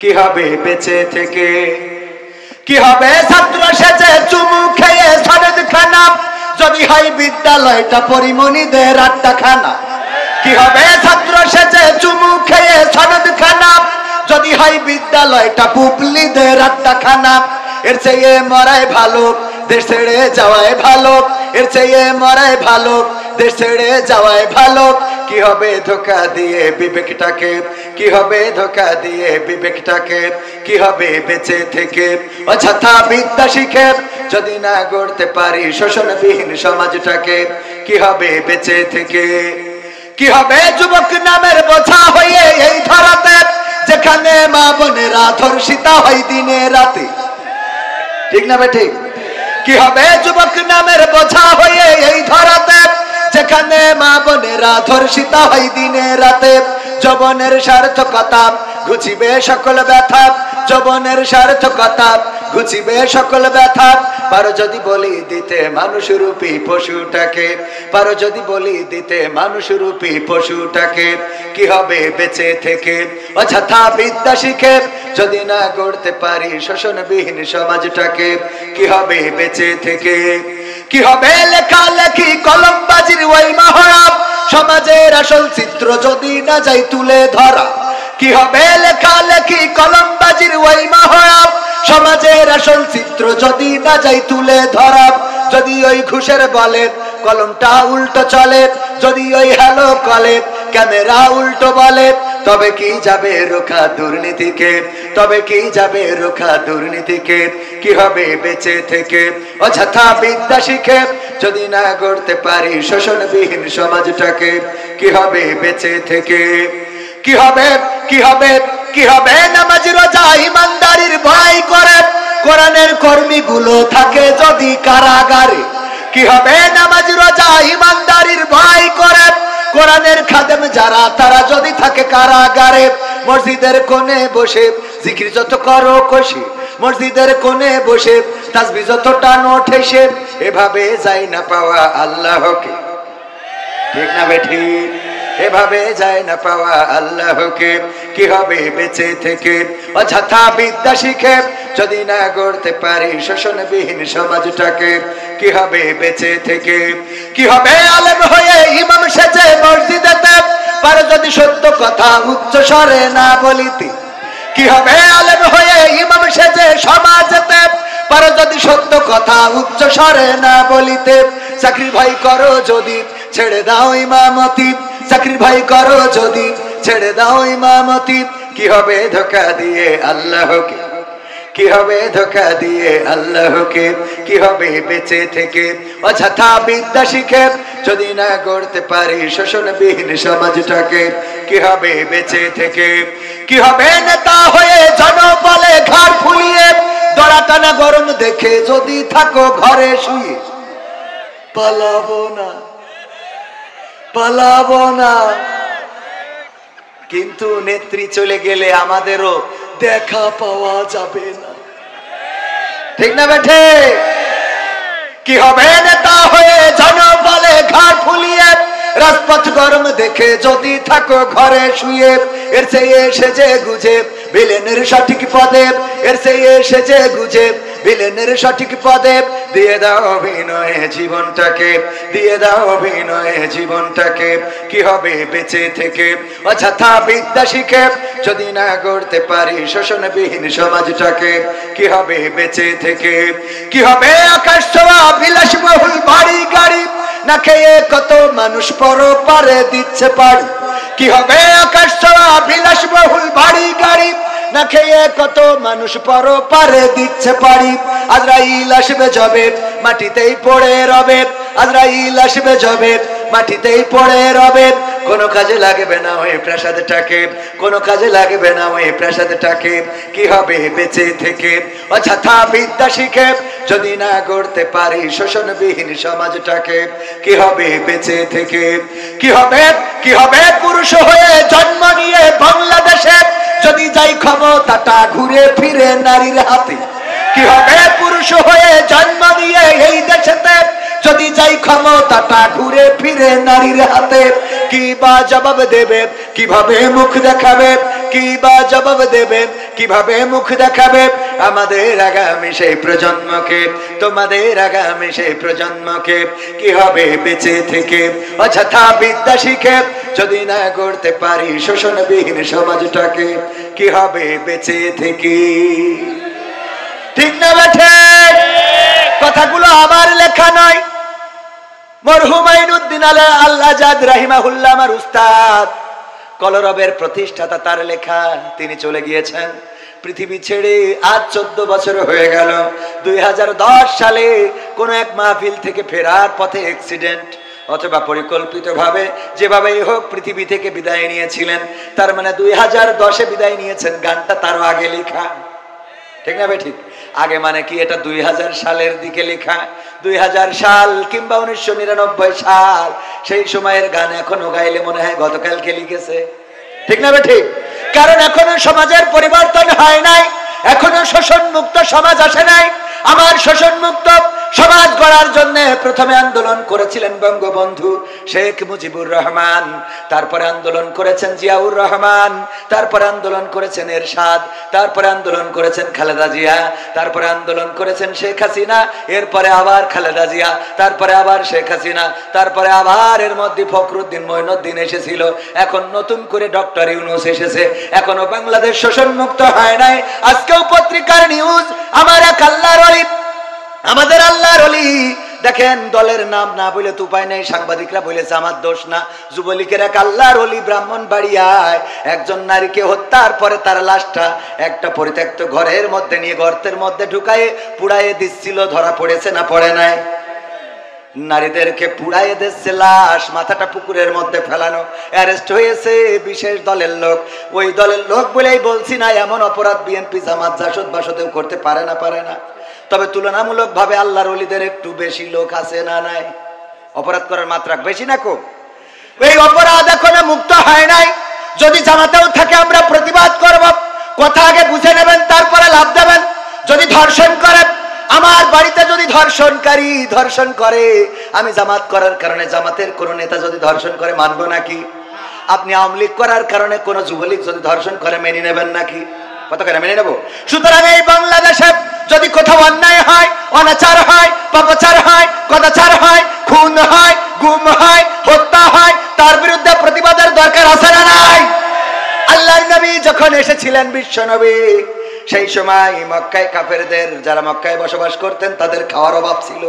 কি হবে বেঁচে থেকে, কি হবে ছাত্র সেজে চুমু খেয়ে সনদ খানা, যদি হয় বিদ্যালয়টা পরিমণিদের আড্ডাখানা। কি হবে ছাত্র সেজে চুমু খেয়ে সনদ খানা, যদি হয় বিদ্যালয়টা পুবলিদের আড্ডাখানা। এর চেয়ে মরাই ভালো, দেশ ছেড়ে যাওয়াই ভালো। এর চেয়ে মরাই ভালো, দেশ ছেড়ে যাওয়াই ভালো। কি হবে ধোঁকা দিয়ে বিবেকটাকে, কি হবে ধোঁকা দিয়ে বিবেকটাকে, কি হবে বেঁচে থেকে অযথা বিদ্যা শিখে, যদি না গড়তে পারি শোষণবিহীন সমাজটাকে। কি হবে বেঁচে থেকে, কি হবে যুবক নামের বোঝা হয়ে এই ধরাতে, যেখানে মা বোনেরা ধর্ষিতা হয় দিনে রাতে। ঠিক না বে ঠিক? কি হবে যুবক নামের বোঝা হয়ে এই ধরাতে, যেখানে মা বোনেরা ধর্ষিতা হয় দিনে রাতে। যৌবনের সার্থকতা ঘুচিবে সকল ব্যথা, যৌবনের সার্থকতা ঘুচিবে সকল ব্যথা। পারো যদি বলি দিতে মানুষরূপী পশুটাকে, পারো যদি বলি দিতে মানুষরূপী পশুটাকে। কি হবে বেঁচে থেকে অযথা বিদ্যা শিখে, যদি না গড়তে পারি শোষণবিহীন সমাজটাকে। কি হবে বেঁচে থেকে, কি হবে লেখালেখি কলমবাজির ওই মহড়া, সমাজের আসল চিত্র যদি না যাই তুলে ধরা। কি হবে লেখালেখি কলমবাজির ওই মহড়া, সমাজের আসল চিত্র যদি না যাই তুলে ধরা। যদি ওই ঘুষের বলে কলমটা উল্টো চলে, যদি ওই হ্যালো কলে ক্যামেরা উল্টো বলে, তবে কি যাবে রোখা দুর্নীতিকে, তবে কি যাবে রোখা দুর্নীতিকে। কি হবে বেঁচে থেকে অযথা বিদ্যা শিখে, যদি না গড়তে পারি শোষণবিহীন সমাজটাকে। কি হবে বেঁচে থেকে, কি হবে, কি হবে, কি হবে নামাজি রোজা ইমানদারির ভয় করে, কোরআনের কর্মীগুলো থাকে যদি কারাগারে। কি হবে নামাজি রোজা ইমানদারির ভয় করে, কোরআনের খাদেম যারা তারা যদি থাকে কারাগারে। মসজিদের কোণে বসে জিকির যত করো কষে, মসজিদের কোণে বসে তাসবিহ যত টানো ঠেসে, এভাবে যায় না পাওয়া আল্লাহকে। ঠিক না বেঠি? এভাবে যায় না পাওয়া আল্লাহকে। কি হবে বেঁচে থেকে অযথা বিদ্যা শিখে, যদি না গড়তে পারি শোষণবিহীন সমাজটাকে। কি হবে বেঁচে থেকে, কি হবে আলেম হয়ে ইমাম সেজে মসজিদেতে, পারো যদি সত্য কথা উচ্চ স্বরে না বলিতে। কি হবে আলেম হয়ে ইমাম সেজে সমাজেতে, পারো যদি সত্য কথা উচ্চ স্বরে না বলিতে। চাকরি ভাই করো যদি ছেড়ে দাও ইমামতি, চাকরি ভাই করো যদি ছেড়ে দাও ইমামতি। কি হবে ধোঁকা দিয়ে আল্লাহকে, কি হবে ধোঁকা দিয়ে আল্লাহকে। কি হবে বেঁচে থেকে অযথা বিদ্যা শিখে, যদি না গড়তে পারি শোষণবিহীন সমাজটাকে। কি হবে বেঁচে থেকে, কি হবে নেতা হয়ে জনবলে ঘাড় ফুলিয়ে, দড়া টানা গরম দেখে যদি থাকো ঘরে শুয়ে। পালাবো না, পালাবো না, কিন্তু নেত্রী চলে গেলে আমাদেরও দেখা পাওয়া যাবে না। ঠিক না বেঠে? কি হবে নেতা হয়ে জনবলে ঘাড় ফুলিয়ে, রাজপথ গরম দেখে যদি থাকো ঘরে শুয়ে। এর চেয়ে সেজে গুজে ভিলেনের সঠিক পদে, এর চেয়ে সেজে গুজে ভিলেনের সঠিক পদে, দিয়ে দাও অভিনয়ে জীবনটাকে, দিয়ে দাও অভিনয়ে জীবনটাকে। কি হবে বেঁচে থেকে অযথা বিদ্যা শিখে, যদি না গড়তে পারি শোষণবিহীন সমাজটাকে। কি হবে বেঁচে থেকে, কি হবে আকাশ ছোঁয়া বিলাসবহুল বাড়ি গাড়ি, না খেয়ে কত মানুষ পরপারে দিচ্ছে পাড়ি। কি হবে আকাশ ছোঁয়া বিলাসবহুল বাড়ি গাড়ি, না খেয়ে কত মানুষ পরপারে দিচ্ছে পাড়ি। আজরাইল আসবে যবে মাটিতেই পড়ে রবে, আজরাইল আসবে যবে মাটিতেই পড়ে রবে। কোনো কাজে লাগবে না ওই প্রাসাদটাকে, কোনো কাজে লাগবে না ওই প্রাসাদটাকে। কি হবে বেঁচে থেকে অযথা বিদ্যা শিখে, যদি না গড়তে পারি শোষণবিহীন সমাজটাকে। কি হবে বেঁচে থেকে, কি হবে, কি হবে পুরুষ হয়ে জন্ম নিয়ে বাংলাদেশে, যদি যাই ক্ষমতাটা ঘুরে ফিরে নারীর হাতে। কি হবে পুরুষ হয়ে জন্ম নিয়ে এই দেশেতে, যদি যাই ক্ষমতাটা ঘুরে ফিরে নারীর হাতে। কি বা জবাব দেবে, কিভাবে মুখ দেখাবে, কি বা জবাব দেবে, কিভাবে মুখ দেখাবে আমাদের আগামী সেই প্রজন্মকে, তোমাদের আগামী সেই প্রজন্মকে? কি হবে বেঁচে থেকে অযথা বিদ্যা শিখে যদি না গড়তে পারি শোষণবিহীন সমাজটাকে? কি হবে বেঁচে থেকে? ঠিক না বেঠে? কথাগুলো আমার লেখা নয়, মরহুম আইনুদ্দিন আল্লাহ জাদ রাহিমাহুল্লাহ আমার উস্তাদ, কলরবের প্রতিষ্ঠাতা, তার লেখা। তিনি চলে গিয়েছেন পৃথিবী ছেড়ে আজ 14 বছর হয়ে গেল। 2010 সালে কোন এক মাহফিল থেকে ফেরার পথে অ্যাক্সিডেন্ট অথবা পরিকল্পিতভাবে যেভাবেই হোক পৃথিবী থেকে বিদায় নিয়েছিলেন। তার মানে 2010-এ বিদায় নিয়েছেন, গানটা তারও আগে লেখা। ঠিক না ভাই? ঠিক। আগে মানে কি, এটা 2000 সালের দিকে লেখা। 2000 সাল কিংবা 1999 সাল, সেই সময়ের গান এখনো গাইলে মনে হয় গতকালকে লিখেছে। ঠিক না ভাই? ঠিক। কারণ এখনো সমাজের পরিবর্তন হয় নাই, এখনো শোষণ মুক্ত সমাজ আসে নাই। আমার শোষণ মুক্ত সমাজ গড়ার জন্য প্রথমে আন্দোলন করেছিলেন বঙ্গবন্ধু শেখ মুজিবুর রহমান, তারপরে আন্দোলন করেছেন জিয়াউর রহমান, তারপরে আন্দোলন করেছেন এরশাদ, তারপরে আন্দোলন করেছেন খালেদা জিয়া, তারপরে আন্দোলন করেছেন শেখ হাসিনা, এরপরে আবার খালেদা জিয়া, তারপরে আবার শেখ হাসিনা, তারপরে আবার এর মধ্যে ফখরুদ্দিন মঈনুদ্দিন এসেছিল, এখন নতুন করে ডক্টর ইউনূস এসেছে। এখনো বাংলাদেশ শোষণ মুক্ত হয় নাই। আজকেও পত্রিকার নিউজ, আমার এক আল্লাহর ওলি, আমাদের আল্লাহর ওলি, দেখেন দলের নাম না বলে তো উপায় নেই, সাংবাদিকরা বলেছে আমার দোষ না। যুবলীগের এক আল্লাহর ওলি ব্রাহ্মণবাড়িয়ায় একজন নারীকে হত্যার পরে তার লাশটা একটা পরিত্যক্ত ঘরের মধ্যে নিয়ে গর্তের মধ্যে ঢুকায়ে পুড়াইয়ে দিচ্ছিল। ধরা পড়েছে না পড়ে নাই? নারীদেরকে পুড়াইয়ে দিচ্ছে, লাশ মাথাটা পুকুরের মধ্যে ফেলানো। অ্যারেস্ট হয়েছে বিশেষ দলের লোক। ওই দলের লোক বলেই বলছি না, এমন অপরাধ বিএনপি জামাত জাসদ বাসদেও করতে পারে না, পারে না। তবে তুলনামূলক ভাবে আল্লাহর ওলিদের একটু বেশি লোক আছে না নাই? অপরাধ করার মাত্রা বেশি না কম? এই অপরাধ এখনো মুক্ত হয় নাই। যদি জামাতেও থাকে আমরা প্রতিবাদ করব। কথা আগে বুঝে নেবেন, তারপরে লাভ দেবেন। যদি ধর্ষণ করে, আমার বাড়িতে যদি ধর্ষণকারী ধর্ষণ করে, আমি জামাত করার কারণে জামাতের কোন নেতা যদি ধর্ষণ করে মানবো নাকি? আপনি আওয়ামী লীগ করার কারণে কোন যুবলীগ যদি ধর্ষণ করে মেনে নেবেন নাকি? কত করে মেনে নেব? সুতরাং এই বাংলাদেশে যদি কোথাও অন্যায় হয়, অনাচার হয়, পাপাচার হয়, কদাচার হয়, খুন হয়, গুম হয়, হত্যা হয়, তার বিরুদ্ধে প্রতিবাদের দরকার আছে না নাই? আল্লাহর নবী যখন এসেছিলেন, বিশ্ব নবী, সেই সময় মক্কায় কাফেরদের, যারা মক্কায় বসবাস করতেন, তাদের খাওয়ার অভাব ছিল।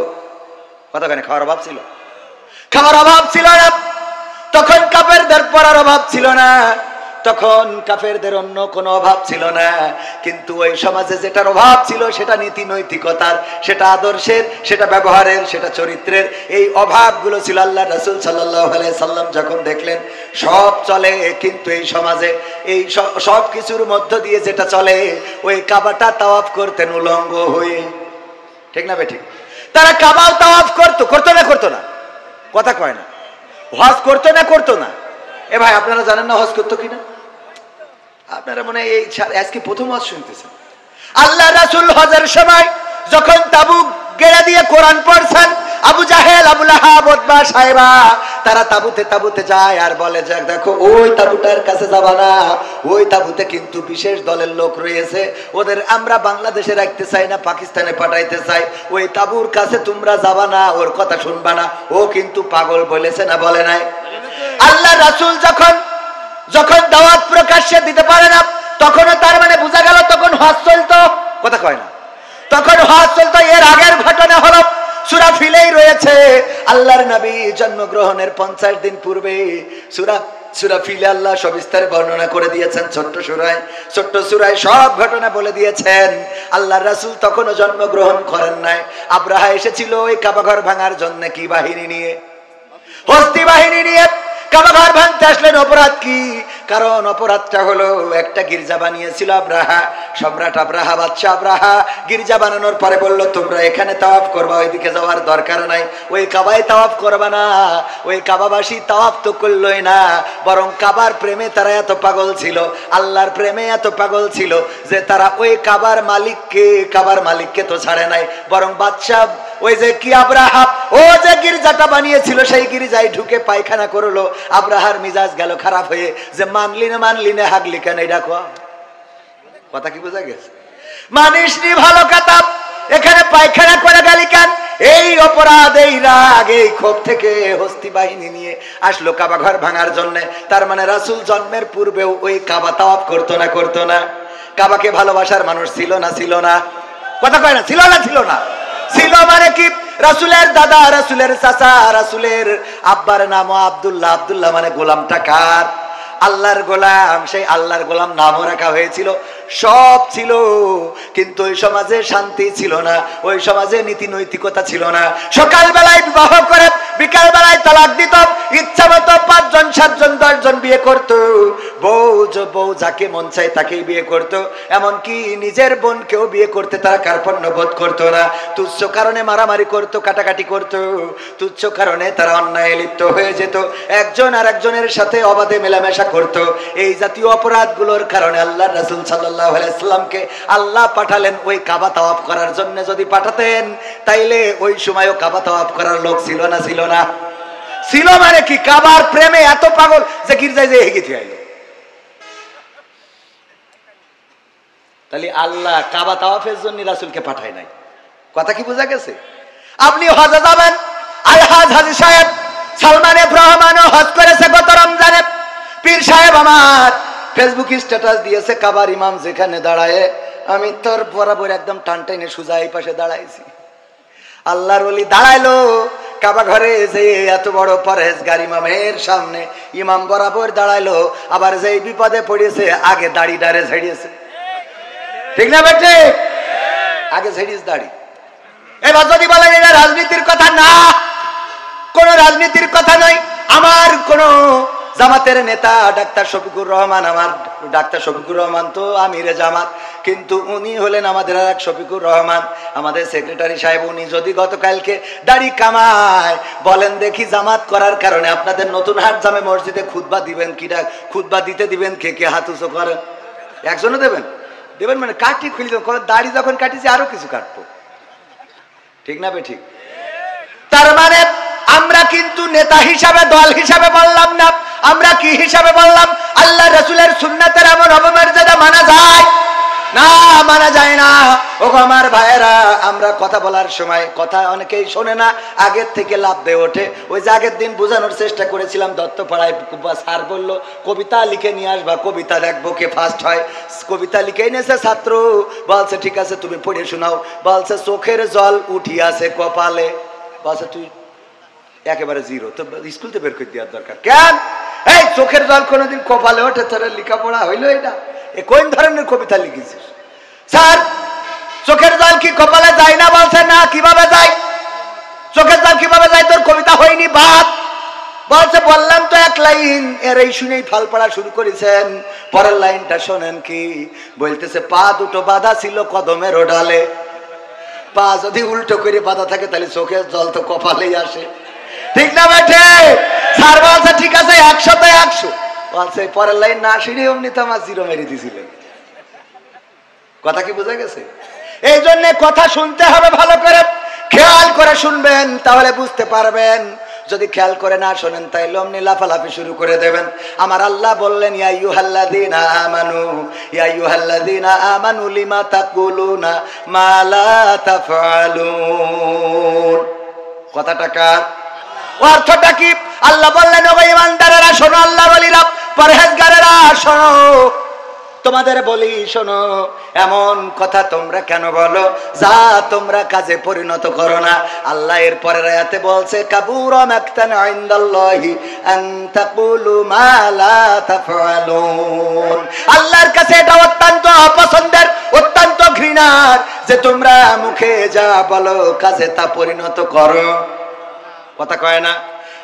কতখানি খাওয়ার অভাব ছিল? খাওয়ার অভাব ছিল না। তখন কাফেরদের পড়ার অভাব ছিল না, তখন কাফেরদের অন্য কোনো অভাব ছিল না। কিন্তু ওই সমাজে যেটার অভাব ছিল সেটা নীতি নৈতিকতার, সেটা আদর্শের, সেটা ব্যবহারের, সেটা চরিত্রের। এই অভাবগুলো ছিল। আল্লাহ রাসূল সাল্লাল্লাহু আলাইহি সাল্লাম যখন দেখলেন সব চলে, কিন্তু এই সমাজে এই সব কিছুর মধ্য দিয়ে যেটা চলে, ওই কাবাটা তাওয়াফ করতেন উলঙ্গ হয়ে। ঠিক না বেঠিক? তারা কাবাও তাওয়াফ করতো, করতো না? করতো না? কথা কয় না। হজ করতো না? করতো না? এ ভাই, আপনারা জানেন না হজ করতো কিনা? আপনারা মনে হয় এই আজকে প্রথম হজ শুনতেছেন। আল্লাহ রাসূল হজের সময় যখন তাবুক গেড়ে দিয়ে কোরআন পড়ছেন, আবু জাহেল, আবু লাহাব, উতবা, সাইবা, তারা তাবুতে তাবুতে যায় আর বলে যে দেখো ওই তাবুটার কাছে যাবা না, ওই তাবুতে কিন্তু বিশেষ দলের লোক রয়েছে, ওদের আমরা বাংলাদেশে রাখতে চাই না, পাকিস্তানে পাঠাইতে চাই, ওই তাবুর কাছে তোমরা যাবা না, ওর কথা শুনবা না, ও কিন্তু পাগল বলেছে না বলে নাই? আল্লাহ রাসূল যখন দাওয়াত প্রকাশ্যে দিতে পারে না, তখনও তার মানে বোঝা গেল তখন হজ চলতো। কথা কয় না? তখন হজ চলতো। এর আগের ঘটনা হলো সূরা ফিলেই রয়েছে। আল্লাহর নবী জন্মগ্রহণের 50 দিন পূর্বে সূরা ফিলে আল্লাহ সবিস্তারে বর্ণনা করে দিয়েছেন। ছোট্ট সূরায় সব ঘটনা বলে দিয়েছেন। আল্লাহর রাসূল তখনও জন্মগ্রহণ করেন নাই। আব্রাহা এসেছিল ওই কাবাঘর ভাঙার জন্য কি বাহিনী নিয়ে? হস্তি বাহিনী নিয়ে। কাবাঘর ভাঙতে আসলেন। অপরাধ কি? কারণ অপরাধটা হলো একটা গির্জা বানিয়েছিল আব্রাহা, সম্রাট আব্রাহা, বাদশা আব্রাহা। গির্জা বানানোর পরে বলল তোমরা এখানে তাওয়াফ করবা, ওইদিকে যাওয়ার দরকার নাই, ওই কাবায় তাওয়াফ করবা না। ওই কাবাবাসী তাওয়াফ তো করলই না, বরং কাবার প্রেমে তারা এত পাগল ছিল, আল্লাহর প্রেমে এত পাগল ছিল যে তারা ওই কাবার মালিককে তো ছাড়ে নাই, বরং বাদশা ওই যে কি আব্রাহা ও যে গির্জাটা বানিয়েছিল সেই গির্জায় ঢুকে পায়খানা করলো, আব্রাহার মিজাজ গেল খারাপ হয়ে, যে মানলি না হাগলি কেন, এটা কথা কি বোঝা গেছে? মানিসনি ভালো কথা, এখানে পায়খানা করে গেলি কেন? এই অপরাধ, এই রাগ, এই ক্ষোভ থেকে হস্তি বাহিনী নিয়ে আসলো কাবা ঘর ভাঙার জন্য। তার মানে রাসূল জন্মের পূর্বেও ওই কাবা তাওয়াফ করতো না? কাবাকে ভালোবাসার মানুষ ছিল না? কথা কয় না, ছিল না? ছিল মানে কি? রাসূলের দাদা, রাসূলের চাচা, রাসূলের আব্বার নাম আব্দুল্লাহ মানে গোলামটা কার? আল্লাহর গোলাম। সেই আল্লাহর গোলাম নামও রাখা হয়েছিল, সব ছিল, কিন্তু ওই সমাজে শান্তি ছিল না, ওই সমাজে নীতি নৈতিকতা ছিল না। সকাল বেলায় বিবাহ করে বিকাল বেলায় তালাক দিত, ইচ্ছা মতো 5 জন 7 জন 10 জন বিয়ে করত, বউ যাকে মন চায় তাকেই বিয়ে করত, এমনকি নিজের বোনকেও বিয়ে করতে তারা কার্পণ্য বোধ করতো না। তুচ্ছ কারণে মারামারি করত, কাটাকাটি করত, তুচ্ছ কারণে তারা অন্যায় লিপ্ত হয়ে যেত, একজন আর একজনের সাথে অবাধে মেলামেশা করত। এই জাতীয় অপরাধগুলোর কারণে আল্লাহ রাসূল সাল্লাল্লাহু আলাইহি সাল্লামকে আল্লাহ পাঠালেন ওই কাবা তাওয়াফ করার জন্য। যদি পাঠাতেন তাইলে ওই সময়ও কাবা তাওয়াফ করার লোক ছিল না? ছিল মানে কি? কাবার প্রেমে এত পাগল যে গির্জায় যেয়ে হেগে থিয়ে আইলো। তাহলে আল্লাহ কাবা তাওয়াফের জন্য রাসূলকে পাঠায় নাই। কথা কি বোঝা গেছে? আপনি হজে যাবেন, আলহাজ হাজী সাহেব সালমান এফ রহমানও হজ করেছে গত রমজানে। পীর সাহেব আমার ফেসবুক স্ট্যাটাস দিয়েছে, কাবার ইমাম যেখানে দাঁড়ায় আমি তোর বরাবর একদম টান টাইনে সোজা এই পাশে দাঁড়াইছি। আল্লাহর ওলি দাঁড়াইলো কাবা ঘরে, যে এত বড় পরহেজগার ইমামের সামনে ইমাম বরাবর দাঁড়াইলো, আবার যেই বিপদে পড়েছে আগে দাড়ি ডারে ঝেড়িয়েছে। ঠিক না বেটে? আগে ঝেড়িস দাড়ি। এবার যদি বলেন এটা রাজনীতির কথা, না, কোন রাজনীতির কথা নয়। আমার কোন জামাতের নেতা ডাক্তার শফিকুর রহমান, আমার ডাক্তার শফিকুর রহমান তো আমিরে জামাত, কিন্তু উনি হলেন আমাদের আর এক শফিকুর রহমান, আমাদের সেক্রেটারি সাহেব। উনি যদি গতকালকে দাড়ি কামায়, বলেন দেখি জামাত করার কারণে আপনাদের নতুন হাট জামে মসজিদে খুতবা দিবেন কিনা? খুতবা দিতে দিবেন কে হাত উঁচু করেন? একজনও দেবেন মানে কাটি খুলি, দাড়ি যখন কাটিছি আরো কিছু কাটবো। ঠিক না বে ঠিক? তার মানে আমরা কিন্তু নেতা হিসাবে, দল হিসাবে বললাম না, আমরা কি হিসাবে বললাম? আল্লাহ রাসূলের সুন্নাতের এমন অবমর্যাদা মানা যায় না? মানা যায় না। ও আমার ভাইয়েরা, আমরা কথা বলার সময় কথা অনেকেই শোনে না, আগের থেকে লাভ দিয়ে ওঠে। ওই যে আগের দিন বোঝানোর চেষ্টা করেছিলাম, দত্তপাড়ায় স্যার বললো কবিতা লিখে নিয়ে আসবা, কবিতা দেখবো কে ফার্স্ট হয়। কবিতা লিখে এনেছে ছাত্র, বলছে ঠিক আছে তুমি পড়ে শোনাও। বলছে চোখের জল উঠিয়াছে কপালে। বলছে তুই একেবারে জিরো, তো স্কুল তো বের করে দেওয়ার দরকার। কেন? এই চোখের জল কোনোদিন কপালে ওঠে? তোর লেখাপড়া হইলো এটা? এ কোন ধরনের কবিতা লিখেছিস? স্যার চোখের জল কি কপালে যায় না? বলছে না। কিভাবে যায়? চোখের জল কিভাবে যায়? তোর কবিতা হয়নি বাদ। বলছে বললাম তো এক লাইন, এর এই শুনেই ফাল পড়া শুরু করেছেন। পরের লাইনটা শোনেন কি বলতেছে, পা দুটো বাঁধা ছিল কদমের ডালে। পা যদি উল্টো করে বাঁধা থাকে তাহলে চোখের জল তো কপালেই আসে। ঠিক না বেঠে? স্যার বলছে ঠিক আছে 100-তে 100। বলছে পরের লাইন না শুনে অমনি তো আমার জিরো মেরে দিয়েছিলেন। কথা কি বোঝা গেছে? এই জন্য কথা শুনতে হবে ভালো করে, খেয়াল করে শুনবেন, তাহলে বুঝতে পারবেন। যদি খেয়াল করে না শোনেন তাইলে অমনি লাফালাফি শুরু করে দেবেন। আমার আল্লাহ বললেন, ইয়া আইয়ুহাল্লাযীনা আমানু লিমা তাকুলুনা মা লা তাফআলুন। কথাটা কার? অর্থটা কি? আল্লাহ বললেন, ও ঈমানদারেরা শোনো, আল্লাহর ওলিরা, পরহেজগারেরা শোনো, তোমাদের বলি শোনো, এমন কথা তোমরা কেন বলো যা তোমরা কাজে পরিণত করো না। আল্লাহ এর পরের আয়াতে বলছে, কাবুরা মাকতান ইনদাল্লাহি আন তাকুলু মা লা তাফআলুন। আল্লাহর কাছে এটা অত্যন্ত অপছন্দের, অত্যন্ত ঘৃণার যে তোমরা মুখে যা বলো কাজে তা পরিণত করো। কথা কয় না?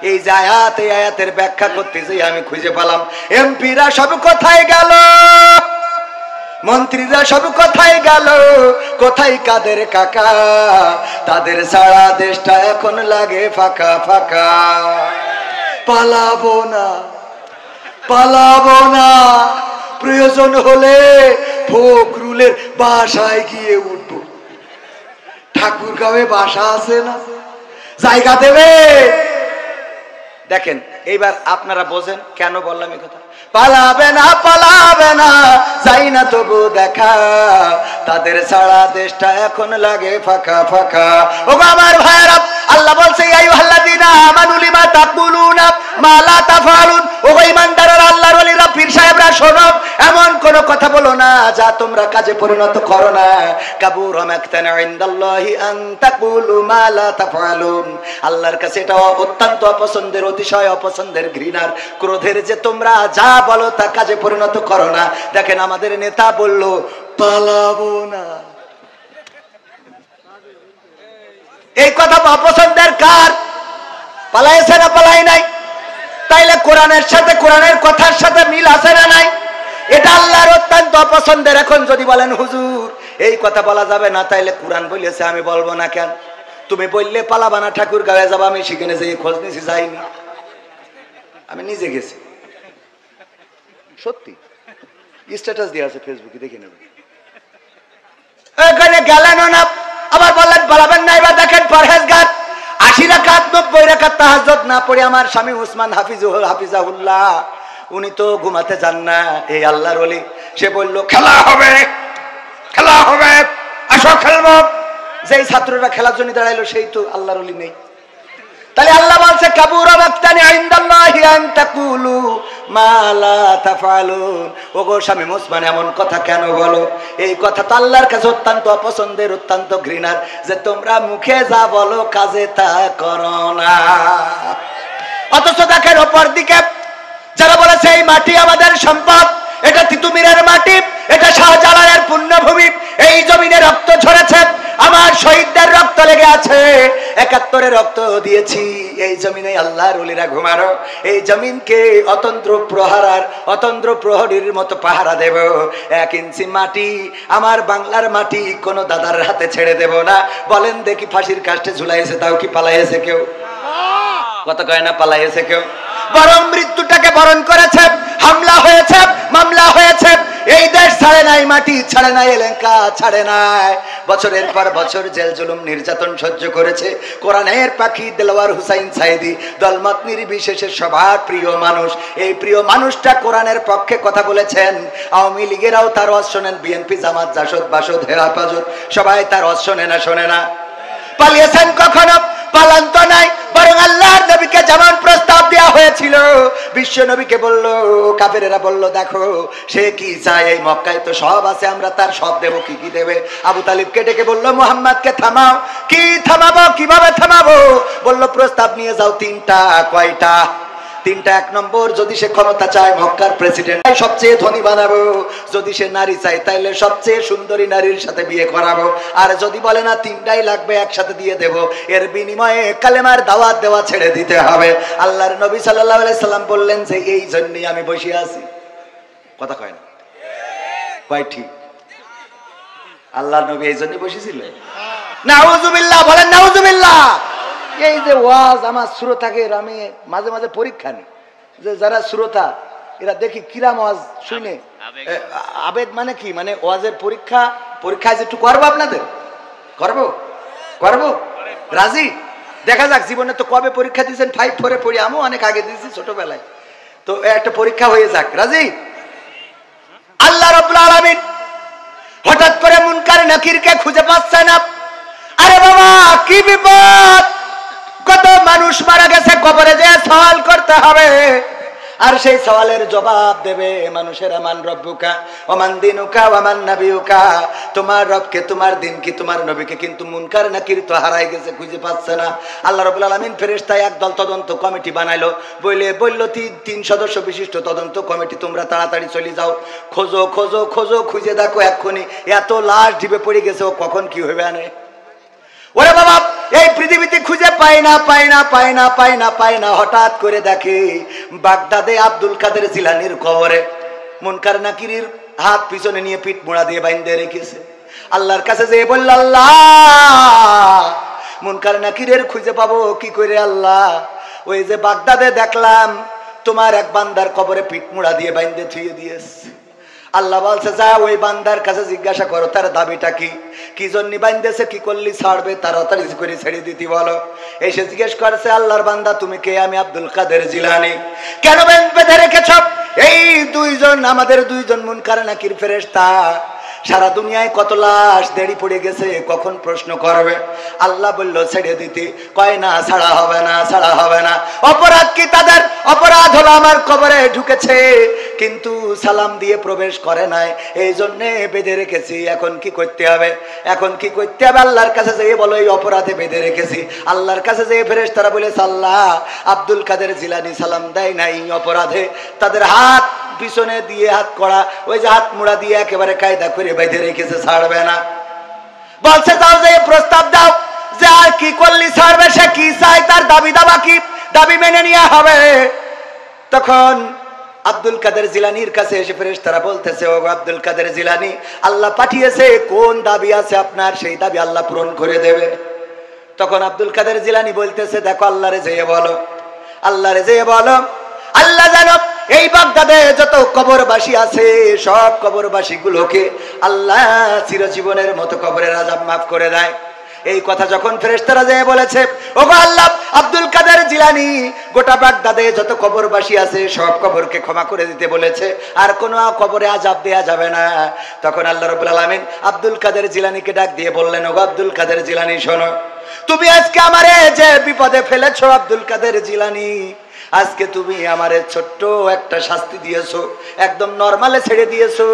এই যে আয়াত, এই আয়াতের ব্যাখ্যা করতে যে আমি খুঁজে পেলাম, এমপিরা সব কোথায় গেল, মন্ত্রীরা সব কোথায় গেল, কোথায় কাদের কাকা, তাদের সারা দেশটা এখন লাগে ফাঁকা ফাঁকা। পালাবো না, প্রয়োজন হলে ফখরুলের বাসায় গিয়ে উঠবো। ঠাকুরগাঁওয়ে বাসা আছে না, জায়গা দেবে? দেখেন এইবার আপনারা বোঝেন কেন বললাম এই কথা। পালাবে না যাই না তবু দেখা, তাদের ছাড়া দেশটা এখন লাগে ফাঁকা ফাঁকা। ও আমার ভাইরা, আল্লাহ বলছে ইয়া আইয়ুহাল্লাযীনা আমানু লিমা তাকুলুনা মা লা তাফআলুন। ও ঈমানদাররা, আল্লাহর ওলিরা, পীর সাহেবরা, শোনো, এমন কোন কথা বলো না যা তোমরা কাজে পরিণত করো না। কাবুরা মাকতান ইনদাল্লাহি আন তাকুলু মা লা তাফআলুন। আল্লাহর কাছে এটা অত্যন্ত অপছন্দের, অতিশয় অপছন্দের, ঘৃণার, ক্রোধের যে তোমরা যা বলো তা কাজে পরিণত করো না। দেখেন আমাদের নেতা বলল পালাবো না, এই কথা অপছন্দের কার? পালাইছে না পালাই নাই? তাইলে কোরআনের সাথে, কোরআনের কথার সাথে মিল আছে না নাই? এটা আল্লাহর অত্যন্ত অপছন্দের। এখন যদি বলেন হুজুর এই কথা বলা যাবে না, তাইলে কোরআন বলেছে আমি বলবো না কেন? তুমি বললে পালাবা না, ঠাকুরগাঁওয়ে যাবো, আমি সেখানে যেয়ে খোঁজ নিয়েছি, যাইনি, আমি নিজে গেছি, সত্যি স্ট্যাটাস দিয়ে আছে ফেসবুকে, দেখে নেবেন। এখানে গেলেন না, আবার বললেন পালাবেন না। এবার দেখেন পরহেজগার 80 রাকাত 90 রাকাত তাহাজ্জুদ না পড়ে আমার স্বামী উসমান হাফিজাহুল্লাহ, উনি তো ঘুমাতে চান না, এই আল্লাহর ওলি, সে বলল খেলা হবে, খেলা হবে, আসো খেলবো। যেই ছাত্ররা খেলার জন্য দাঁড়াইলো সেই তো আল্লাহর ওলি নেই। তাহলে আল্লাহ বলছে কাবুরা মাকতান ইনদাল্লাহি আন তাকুলু মা লা তাফআলুন। ওগো স্বামী উসমান এমন কথা কেন বলো? এই কথা তো আল্লাহর কাছে অত্যন্ত অপছন্দের, অত্যন্ত ঘৃণার, যে তোমরা মুখে যা বলো কাজে তা করো না। অথচ দেখেন অপর দিকে যারা বলেছে এই মাটি আমাদের সম্পদ, এটা তিতুমিরের মাটি, এটা শাহজালালের পুণ্যভূমি, এই জমিনে রক্ত ঝরেছে, আমার শহীদদের রক্ত লেগে আছে, 71-এ রক্ত দিয়েছি, এই জমিনে আল্লাহর ওলিরা ঘুমারো, এই জমিনকে অতন্দ্র প্রহরীর মতো পাহারা দেব। 1 ইঞ্চি মাটি, আমার বাংলার মাটি, কোন দাদার হাতে ছেড়ে দেব না। বলেন দেখি ফাঁসির কাস্টে ঝুলাইছে, তাও কি পালাইছে কেউ? কত কয় না পালাইছে কেউ? বরং মৃত্যুটাকে বরণ করেছে, হামলা হয়েছে, মামলা হয়েছে, এই দেশ ছাড়ে নাই, মাটি ছাড়ে নাই, এলাকা ছাড়ে নাই, বছরের পর বছর জেল জুলুম নির্যাতন সহ্য করেছে। কোরআনের পাখি দেলোয়ার হুসাইন সাইদি দলমত নির্বিশেষে সবার প্রিয় মানুষ, এই প্রিয় মানুষটা কোরআনের পক্ষে কথা বলেছেন। আওয়ামী লীগেরাও তার ওয়াজ শোনেন, বিএনপি, জামাত, জাসদ, বাসদ, হেফাজত, সবাই তার ওয়াজ শোনে না, শোনে না? পালিয়েছেন কখনো? পালান তো নাই, বরং আল্লাহর নবীকে যেমন প্রস্তাব দেওয়া হয়েছিল, বিশ্ব নবীকে বলল, কাফেরেরা বলল দেখো সে কি চায়, এই মক্কায় তো সব আছে, আমরা তার সব দেব, কি কি দেবে? আবু তালিবকে ডেকে বলল মুহাম্মদকে থামাও। কি থামাবো, কিভাবে থামাবো? বলল প্রস্তাব নিয়ে যাও 3টা। কয়টা? 3টা। 1 নম্বর, যদি সে ক্ষমতা চায় মক্কার প্রেসিডেন্ট সবচেয়ে ধনী বানাবো, যদি সে নারী চায় তাইলে সবচেয়ে সুন্দরী নারীর সাথে বিয়ে করাবো, আর যদি বলে না 3টাই লাগবে একসাথে দিয়ে দেব, এর বিনিময়ে কালেমার দাওয়াত দেওয়া ছেড়ে দিতে হবে। আল্লাহর নবী সাল্লাল্লাহু আলাইহি সাল্লাম বললেন যে এই জন্যই আমি বসে আছি। কথা কয় না? কয় ঠিক? আল্লাহর নবী এই জন্যই বসেছিলেন? নাউজুবিল্লাহ, বলেন নাউজুবিল্লাহ। এই যে ওয়াজ আমার শ্রোতাকে, আমি মাঝে মাঝে পরীক্ষা নিই যে যারা শ্রোতা এরা দেখি কিরাম ওয়াজ শুনে, আবেদ মানে কি, মানে ওয়াজের পরীক্ষায় একটু করবো, আপনাদের করবো, রাজি? দেখা যাক, জীবনে তো কবে পরীক্ষা দিয়েছেন? 5 4 পড়ি, আমিও অনেক আগে দিয়েছি ছোটবেলায়, তো একটা পরীক্ষা হয়ে যাক, রাজি? আল্লাহ রাব্বুল আলামিন হঠাৎ করে মুনকার নাকিরকে খুঁজে পাচ্ছে না। আরে বাবা কি বিপদ, কত মানুষ মারা গেছে, কবরে যে সওয়াল করতে হবে, আর সেই সওয়ালের জবাব দেবে মানুষেরা। মান রব্বুকা ওয়া মান দিনুকা ওয়া মান নাবিয়ুকা, তোমার রবকে, তোমার দিন কি, তোমার নবীকে। কিন্তু মুনকার নাকির তো হারাই গেছে, খুঁজে পাচ্ছে না। আল্লাহ রাব্বুল আলামিন ফেরেশতা একদল তদন্ত কমিটি বানাইলো, বলল 3 সদস্য বিশিষ্ট তদন্ত কমিটি, তোমরা তাড়াতাড়ি চলে যাও, খোঁজো, খুঁজে দেখো এক্ষুনি এত লাশ ঢিবে পড়ে গেছে, ও কখন কি হবে আনে। ওরে বাবা, এই পৃথিবীতে খুঁজে পায় না। হঠাৎ করে দেখে বাগদাদে আব্দুল কাদের জিলানির কবরে মুনকার নাকিরের হাত পিছনে নিয়ে পিঠ মোড়া দিয়ে বাইন্ধে রেখেছে। আল্লাহর কাছে যেয়ে বলল, আল্লাহ মুনকার নাকিরের খুঁজে পাবো কি করে? আল্লাহ, ওই যে বাগদাদে দেখলাম তোমার এক বান্দার কবরে পিঠ মোড়া দিয়ে বাইন্ধে থুয়ে দিয়েছে। আল্লাহ বলছে যা ওই বান্দার কাছে জিজ্ঞাসা করো তার দাবিটা কি, কি জন্য বান্দেছে, কি করলি ছাড়বে, তাড়াতাড়ি করে ছেড়ে দিতে বলো। এসে জিজ্ঞেস করছে আল্লাহর বান্দা তুমি কে? আমি আব্দুল কাদের জিলানী। কেন বেঁধে রেখেছ? এই দুইজন আমাদের দুইজন মুনকার নাকির ফেরেশতা, সারা দুনিয়ায় কত লাশ দেড়ি পড়ে গেছে, কখন প্রশ্ন করবে? আল্লাহ বলল ছেড়ে দিতে, কয় না ছাড়া হবে না, ছাড়া হবে না। অপরাধ কি তাদের? অপরাধ হলো আমার কবরে ঢুকেছে কিন্তু সালাম দিয়ে প্রবেশ করে নাই, এই জন্যে বেঁধে রেখেছি। এখন কি করতে হবে? এখন কি করতে হবে? আল্লাহর কাছে যেয়ে বলো এই অপরাধে বেঁধে রেখেছি। আল্লাহর কাছে যেয়ে ফেরেশতারা বলেছে আল্লাহ আব্দুল কাদের জিলানী সালাম দেয় নাই অপরাধে, তাদের হাত পিছনে দিয়ে হাত করা, ওই যে হাত মুড়া দিয়ে একেবারে কায়দা করে বেঁধে রেখেছে, ছাড়বে না। বলছে যাও যে প্রস্তাব দাও যে আর কি করলি ছাড়বে, সে কি চায়, তার দাবি দাবা কি, দাবি মেনে নেওয়া হবে। তখন আব্দুল কাদের জিলানীর কাছে এসে ফেরেশতারা বলতেছে ও আব্দুল কাদের জিলানী, আল্লাহ পাঠিয়েছে, কোন দাবি আছে আপনার, সেই দাবি আল্লাহ পূরণ করে দেবে। তখন আব্দুল কাদের জিলানী বলতেছে দেখো আল্লাহরে যেয়ে বলো, আল্লাহরে যেয়ে বলো আল্লাহ জানো এই বাগদাদে যত কবরবাসী আছে সব কবরবাসী গুলোকে আল্লাহ চিরজীবনের মতো কবরের আযাব মাফ করে দেয়। এই কথা যখন ফেরেশতারা যেয়ে বলেছে ওগো আল্লাহ আব্দুল কাদের জিলানী গোটা বাগদাদে যত কবরবাসী আছে সব কবরকে ক্ষমা করে দিতে বলেছে, আর কোনো কবরে আযাব দেয়া যাবে না। তখন আল্লাহ রাব্বুল আলামিন আব্দুল কাদের জিলানীকে ডাক দিয়ে বললেন ওগো আব্দুল কাদের জিলানী শোনো, তুমি আজকে আমারে যে বিপদে ফেলেছো আব্দুল কাদের জিলানী, আজকে তুমি আমারে ছোট্ট একটা শাস্তি দিয়েছো, একদম নরমালে ছেড়ে দিয়েছো।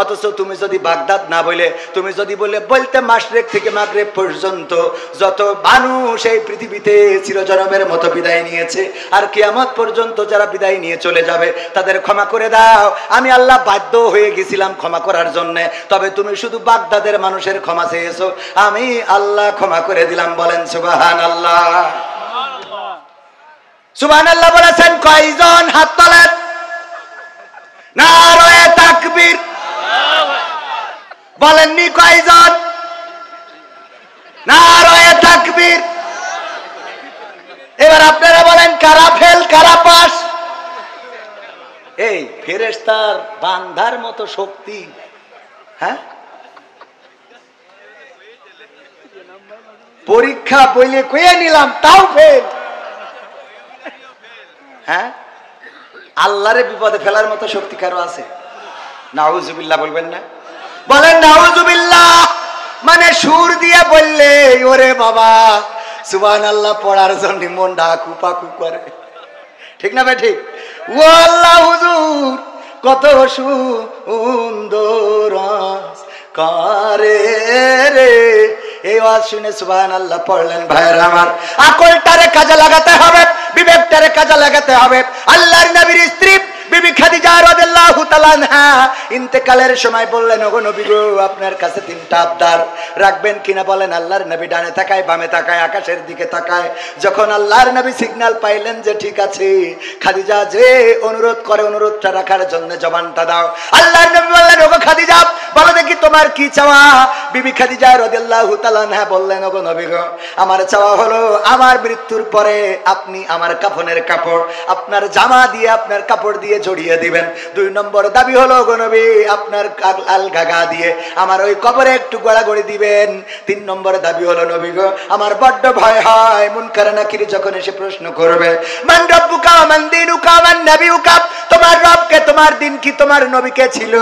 অথচ তুমি যদি বাগদাদ না বলে, তুমি যদি বলতে মাশরিক থেকে মাগরিব পর্যন্ত যত মানুষ এই পৃথিবীতে চিরজনমের মতো বিদায় নিয়েছে আর কিয়ামত পর্যন্ত যারা বিদায় নিয়ে চলে যাবে তাদের ক্ষমা করে দাও, আমি আল্লাহ বাধ্য হয়ে গেছিলাম ক্ষমা করার জন্য, তবে তুমি শুধু বাগদাদের মানুষের ক্ষমা চেয়েছো, আমি আল্লাহ ক্ষমা করে দিলাম। বলেন সুবহানাল্লাহ। সুবহানাল্লাহ বলেছেন কয়জন? হাত তোলেন। নারায়ে তাকবীর। বলেননি কয়জন? নারায়ে তাকবীর। এবার আপনারা বলেন কারা ফেল কারা পাস? এই ফেরেশতার বান্দার মতো শক্তি, হ্যাঁ পরীক্ষা বইলে কয়ে নিলাম তাও ফেল, হ্যাঁ আল্লাহরে বিপদে ফেলার মতো শক্তি কারো আছে? নাউজুবিল্লাহ বলবেন না? বলেন নাউজুবিল্লাহ। মানে সুর দিয়ে বললে ওরে বাবা সুবহানাল্লাহ পড়ার জন্য মন ডাকু পাকু করে, ঠিক না ভাই? ঠিক। ও আল্লাহ হুজুর কত সুন্দর কারে রে, এই ওয়াজ শুনে সুবহানাল্লাহ পড়লেন ভাইরা আমার। আকলটারে কাজে লাগাতে হবে, বিবেকটারে কাজে লাগাতে হবে। আল্লাহর নবীর স্ত্রী বিবি খাদিজা রাদিয়াল্লাহু তাআলা আনহা ইন্তেকালের সময় বললেন ওগো নবী গো আপনার কাছে তিনটা আবদার রাখবেন কিনা বলেন। আল্লাহর নবী ডানে তাকায় বামে তাকায় আকাশের দিকে তাকায়। যখন আল্লাহর নবী সিগন্যাল পাইলেন যে ঠিক আছে খাদিজা যে অনুরোধ করে অনুরোধটা রাখার জন্য জবানটা দাও, আল্লাহর নবী বললেন ওগো খাদিজা বলো দেখি তোমার কি চাওয়া। বিবি খাদিজা রাদিয়াল্লাহু তাআলা আনহা বললেন ওগো নবী গো আমার চাওয়া হলো আমার মৃত্যুর পরে আপনি আমার কাফনের কাপড় আপনার জামা দিয়ে আপনার কাপড় দিয়ে জড়িয়ে দিবেন। 2 নম্বর দাবি হলো গো নবী আপনার আলগা গা দিয়ে আমার ওই কবরে একটু গড়াগড়ি দিবেন। 3 নম্বর দাবি হলো নবী গো আমার বড্ড ভয় হয় মুনকার নাকির যখন এসে প্রশ্ন করবে মান রব্বুকা মান দীনুকা মান নবিয়ুকা, তোমার রবকে তোমার দিন কি তোমার নবী কে ছিল,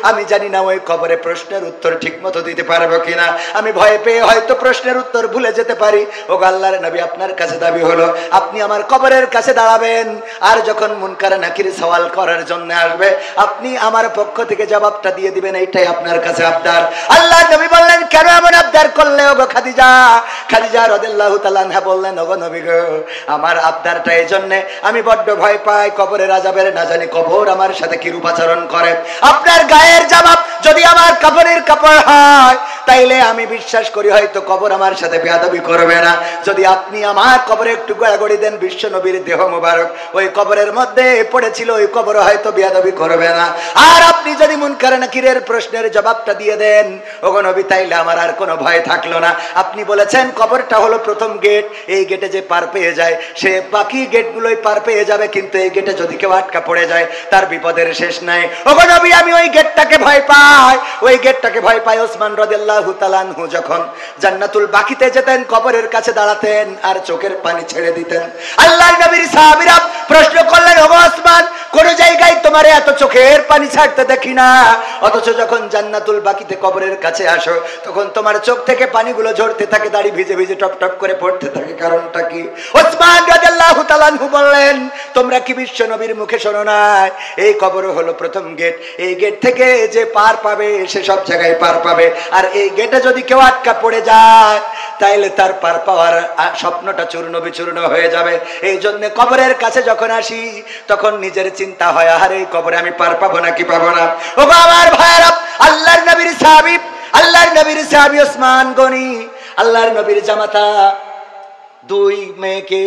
আমি জানি না ওই কবরে প্রশ্নের উত্তর ঠিকমতো দিতে পারবো কিনা, আমি ভয় পেয়ে হয়তো প্রশ্নের উত্তর ভুলে যেতে পারি। ওগো আল্লাহর নবী আপনার কাছে দাবি হলো আপনি আমার কবরের কাছে দাঁড়াবেন আর যখন মুনকার নাকির সওয়াল করার জন্য আসবে আপনি আমার পক্ষ থেকে জবাবটা দিয়ে দিবেন, এইটাই আপনার কাছে আবদার। আল্লাহর নবী বললেন কেন এমন আবদার করলে ওগো খাদিজা? খাদিজা রাদিয়াল্লাহু তাআলা আনহা বললেন ওগো নবী গো আমার আবদারটা এই জন্য আমি বড্ড ভয় পাই কবরের আযাবের, না জানি কবর আমার সাথে কি রূপ আচরণ করে। আপনার গায়ের জামা যদি আমার কাপড়ের কাপড় হয় তাইলে আমি বিশ্বাস করি হয়তো কবর আমার সাথে বেয়াদবি করবে না। যদি আপনি আমার কবরে একটু গড়াগড়ি দেন, বিশ্ব নবীর দেহ মোবারক ওই কবরের মধ্যে পড়েছিল, ওই কবর হয়তো বেয়াদবি করবে না। আর আপনি যদি মুনকার নাকিরের প্রশ্নের জবাবটা দিয়ে দেন ওগো নবী, তাইলে আমার আর কোনো ভয় থাকলো না। আপনি বলেছেন কবরটা হলো প্রথম গেট, এই গেটে যে পার পেয়ে যায় সে বাকি গেটগুলোই পার পেয়ে যাবে, কিন্তু এই গেটে যদি কেউ আটকা পড়ে যায় তার বিপদের শেষ নাই। ওগো নবী, আমি ওই গেটটাকে ভয় পাই, ওই গেটটাকে ভয় পাই। ওসমান রাদিয়াল্লাহু তাআলা আনহু যখন জান্নাতুল বাকিতে যেতেন, কবরের কাছে দাঁড়াতেন আর চোখের পানি ছেড়ে দিতেন। আল্লাহর নবীর সাহাবীরা প্রশ্ন করলেন, ওগো ওসমান, কোন জায়গায় তোমার এত চোখের পানি ছাড়তে দেখি না, অথচ যখন জান্নাতুল বাকিতে কবরের কাছে আসো তখন তোমার চোখ থেকে পানিগুলো ঝরতে থাকে, দাড়ি ভিজে ভিজে টপ টপ করে পড়তে থাকে, কারণটা কি? ওসমান রাদিয়াল্লাহু তাআলা আনহু বললেন, তোমরা কি বিশ্ব নবীর মুখে শোনো না, এই কবর হলো প্রথম গেট, এই গেট থেকে যে পার পাবে সে সব জায়গায় পার পাবে, আর এই গেটে যদি কেউ আটকা পড়ে যায় তাইলে তার পার পাওয়ার স্বপ্নটা চূর্ণ বিচূর্ণ হয়ে যাবে। এই জন্য কবরের কাছে যখন আসি তখন নিজের চিন্তা হয়, আরে এই কবরে আমি পার পাবো নাকি পাবো না। ও আমার ভাইরা, আল্লাহর নবীর সাহাবী ওসমান গনি, আল্লাহর নবীর জামাতা, দুই মেয়েকে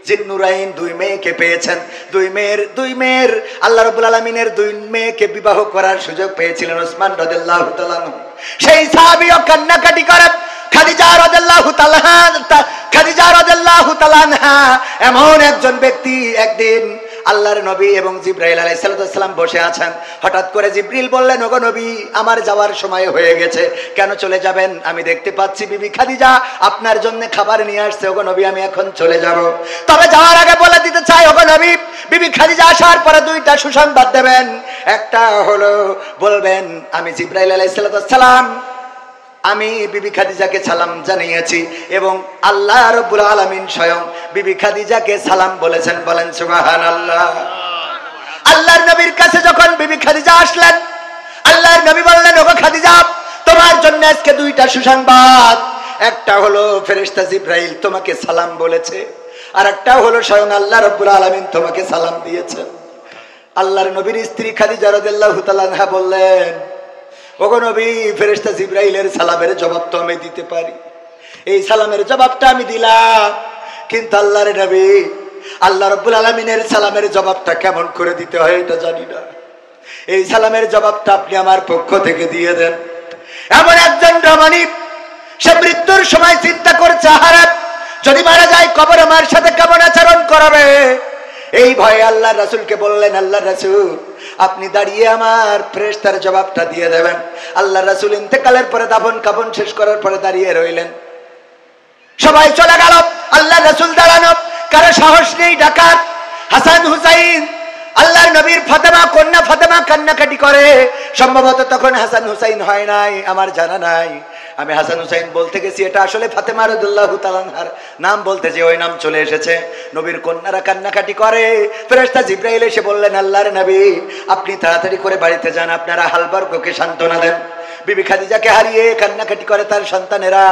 জিন্নুরাইন, দুই মেয়েকে পেয়েছেন। দুই মেয়ের আল্লাহ রাব্বুল আলামিনের দুই মেয়েকে বিবাহ করার সুযোগ পেয়েছিলেন ওসমান রাদিয়াল্লাহু তাআলা। সেই সাহাবীও কান্নাকাটি করে খাদিজা রাদিয়াল্লাহু তাআলা আনহা এমন একজন ব্যক্তি। একদিন আল্লাহর নবী এবং জিবরাইল আলাইহিস সালাম বসে আছেন, হঠাৎ করে জিবরিল বললেন, ওগো নবী, আমার যাওয়ার সময় হয়ে গেছে। কেন চলে যাবেন? আমি দেখতে পাচ্ছি বিবি খাদিজা আপনার জন্য খাবার নিয়ে আসছে। ওগো নবী, আমি এখন চলে যাব, তবে যাওয়ার আগে বলে দিতে চাই, ওগো নবী, বিবি খাদিজা আসার পরে দুইটা সুসংবাদ দেবেন। একটা হলো বলবেন, আমি জিবরাইল আলাইহিস সালাম, আমি বিবি খাদিজাকে সালাম জানিয়েছি এবং আল্লাহ রাব্বুল আলামিন স্বয়ং বিবি খাদিজাকে সালাম বলেছেন। বলেন সুবহানাল্লাহ। আল্লাহর নবীর কাছে যখন বিবি খাদিজা আসলেন, আল্লাহর নবী বললেন, ওগো খাদিজা, তোমার জন্য আজকে দুইটা সুসংবাদ। একটা হলো ফেরেশতা জিবরাইল তোমাকে সালাম বলেছে, আর একটা হলো স্বয়ং আল্লাহ রাব্বুল আলামিন তোমাকে সালাম দিয়েছেন। আল্লাহর নবীর স্ত্রী খাদিজা রাদিয়াল্লাহু তাআলা আনহা বললেন, ওগো নবী, ফেরেশতা জিবরাইলের সালামের জবাব তো আমি দিতে পারি, এই সালামের জবাবটা আমি দিলাম, কিন্তু আল্লাহর নবী, আল্লাহ রাব্বুল আলামিনের সালামের জবাবটা কেমন করে দিতে হয় এটা জানি না, এই সালামের জবাবটা আপনি আমার পক্ষ থেকে দিয়ে দেন। এমন একজন রমণী, সে মৃত্যুর সময় চিন্তা করছে, আহারে যদি মারা যায় কবর আমার সাথে কেমন আচরণ করাবে। এই ভয়ে আল্লাহ রাসূলকে বললেন, আল্লাহ রাসূল, আপনি দাঁড়িয়ে আমার ফেরেশতার জবাবটা দিয়ে দেবেন। আল্লাহ রাসূল ইন্তেকালের পরে দাফন কাফন শেষ করার পরে দাঁড়িয়ে রইলেন। সবাই চলে গেল, আল্লাহ রাসূল দাঁড়ানো, কারো সাহস নেই ডাকার। হাসান হুসাইন, আল্লাহর নবীর ফাতেমা, কন্যা ফাতেমা কান্নাকাটি করে। সম্ভবত তখন হাসান হুসাইন হয় নাই, আমার জানা নাই। আমি হাসান হুসাইন বলতে গেছি, এটা আসলে ফাতেমা রাদিয়াল্লাহু তাআলা আনহার নাম বলতে যে ওই নাম চলে এসেছে। নবীর কন্যারা কান্নাকাটি করে। ফেরেশতা জিবরাইল এসে বললেন, আল্লাহর নবী, আপনি তাড়াতাড়ি করে বাড়িতে যান, আপনারা আহলবর্গকে সান্ত্বনা দেন। বিবি খাদিজাকে হারিয়ে কান্নাকাটি করে তার সন্তানেরা,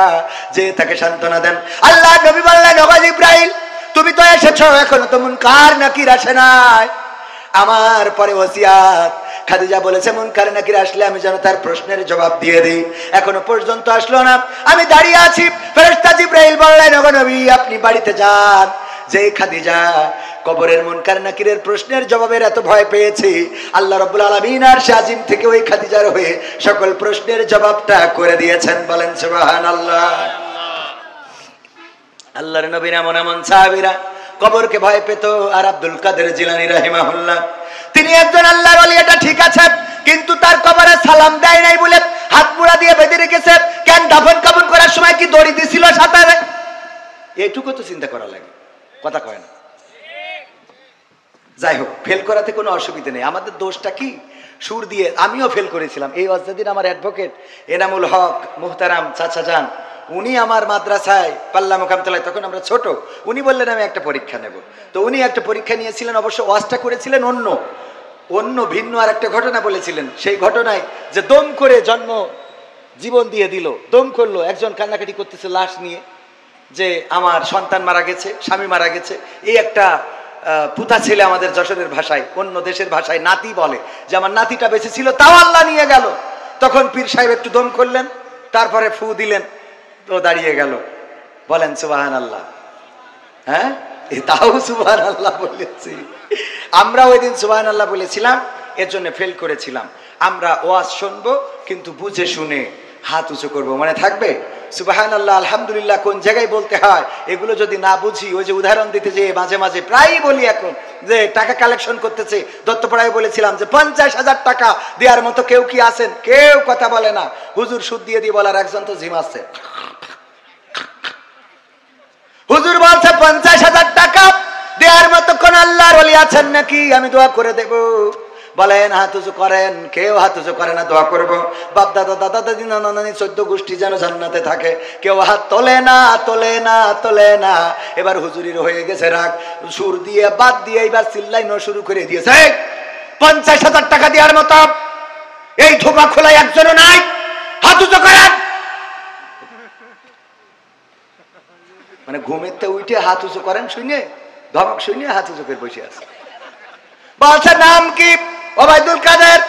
যে তাকে সান্ত্বনা দেন। আল্লাহর নবী বললেন, ওগো জিবরাইল, তুমি তো এসেছো, এখনো তো মুনকার নাকির আসে নাই। আমার পরে ওসিয়াত, খাদিজা বলেছে মুনকার নাকির আসলে আমি যেন তার প্রশ্নের জবাব দিয়ে দিই, এখনো পর্যন্ত আসলো না, আমি দাঁড়িয়ে আছি। ফেরেশতা জিবরাইল বললেন, ওগো নবী, আপনি বাড়িতে যান। যে খাদিজা কবরের মুনকার নাকিরের প্রশ্নের জবাবের এত ভয় পেয়েছে, আল্লাহ রাব্বুল আলামিন আরশে আজিম থেকে ওই খাদিজার হয়ে সকল প্রশ্নের জবাবটা করে দিয়েছেন। বলেন সুবহানাল্লাহ। আল্লাহর নবীর এমন এমন সাহাবীরা কবরকে ভয় পেত। আর আব্দুল কাদের জিলানী রাহিমাহুল্লাহ, তিনি একজন আল্লাহর ওলি, এটা ঠিক আছে, কিন্তু তার কবরে সালাম দেয় নাই বলে হাত মুড়া দিয়ে বেঁধে রেখেছে। কেন দাফন কাফন করার সময় কি দড়ি দিছিল সাথে? এইটুকু তো চিন্তা করা লাগে, কথা কয় না। যাই হোক, ফেল করাতে কোনো অসুবিধা নেই। আমাদের দোষটা কি? সুর দিয়ে আমিও ফেল করেছিলাম। এই অজদিন আমার অ্যাডভোকেট এনামুল হক মুহতারাম চাচা যান, উনি আমার মাদ্রাসায় পাল্লা মোকামতলায়, তখন আমরা ছোট, উনি বললেন আমি একটা পরীক্ষা নেব। তো উনি একটা পরীক্ষা নিয়েছিলেন, অবশ্য ওয়াজটা করেছিলেন অন্য ভিন্ন আর একটা ঘটনা বলেছিলেন। সেই ঘটনায় যে দম করে জীবন দিয়ে দিল, দম করলো, একজন কান্নাকাটি করতেছে লাশ নিয়ে, যে আমার সন্তান মারা গেছে, স্বামী মারা গেছে। এই একটা পুতা ছেলে, আমাদের যশোরের ভাষায়, অন্য দেশের ভাষায় নাতি বলে, যে আমার নাতিটা বেঁচে ছিল, তাও আল্লাহ নিয়ে গেল। তখন পীর সাহেব একটু দম করলেন, তারপরে ফু দিলেন, তো দাঁড়িয়ে গেল। বলেন সুবহানাল্লাহ। হ্যাঁ, তাও সুবহানাল্লাহ বলেছি। আমরা ওই দিন সুবহানাল্লাহ বলেছিলাম, এর জন্য ফেল করেছিলাম। আমরা ওয়াজ শুনবো, কিন্তু বুঝে শুনে হাত উঁচু করবো, মনে থাকবে? সুবহানাল্লাহ আলহামদুলিল্লাহ কোন জায়গায় বলতে হয় এগুলো যদি না বুঝি, ওই যে উদাহরণ দিতে যে মাঝে মাঝে প্রায়ই বলি, এখন যে টাকা কালেকশন করতেছে, দত্তপাড়ায় বলেছিলাম যে 50,000 টাকা দেওয়ার মতো কেউ কি আছেন? কেউ কথা বলে না। হুজুর সুদ দিয়ে দিয়ে বলার একজন তো জিম আছে। হুজুর বলছে 50,000 টাকা দেওয়ার মতো কোন আল্লাহর ওলি আছেন নাকি? আমি দোয়া করে দেব। বলেন হাত উঁচু করেন। কেউ হাত উঁচু করে না, দোয়া করবো বাপ দাদা দাদা দাদি নানা নানি 14 গোষ্ঠী যেন জান্নাতে থাকে। কেউ হাত তোলে না, তোলে না, তোলে না। এবার হুজুরির হয়ে গেছে রাগ, সুর দিয়ে বাদ দিয়ে এবার চিল্লাইনো শুরু করে দিয়েছে। 50,000 টাকা দেওয়ার মতো এই ধোপা খোলায় একজনও নাই, হাত উঁচু করেন। মানে ঘুমেতে উঠে হাত উঁচু করেন শুনে, ধমক শুনে হাত উঁচু করে বসে আছে। বলছে নাম কি? ওবায়দুল কাদের।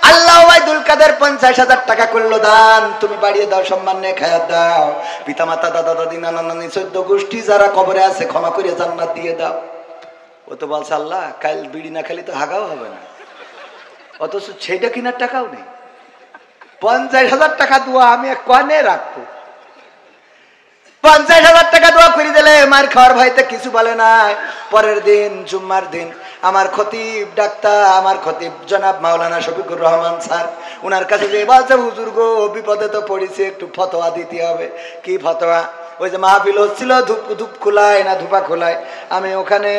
আল্লাহ ওবায়দুল কাদের 50,000 টাকা করলো দান, তুমি বাড়িয়ে দাও, সম্মান নিয়ে খায়াত দাও। পিতা মাতা দাদা দাদি নানা নানি 14 গোষ্ঠী যারা কবরে আছে ক্ষমা করে জান্নাত দিয়ে দাও। ও তো বলছে আল্লাহ কাল বিড়ি না খেলে তো হাগাও হবে না, অথচ সেইটা কিনার টাকাও নেই। 50,000 টাকা দোয়া আমি কনে রাখবো? 50,000 টাকা দোয়া করে দিলে মার খাওয়ার ভয়তে কিছু বলে নাই। পরের দিন জুম্মার দিন আমার খতিব ডাক্তার, আমার খতিব জনাব মাওলানা শফিকুর রহমান স্যার, উনার কাছে যে বলছে হুজুর গো বিপদে তো পড়েছে, একটু ফতোয়া দিতে হবে। কি ফতোয়া? ওই যে মাহফিল হচ্ছিল ধূপ খোলায় না ধূপা খোলায়, আমি ওখানে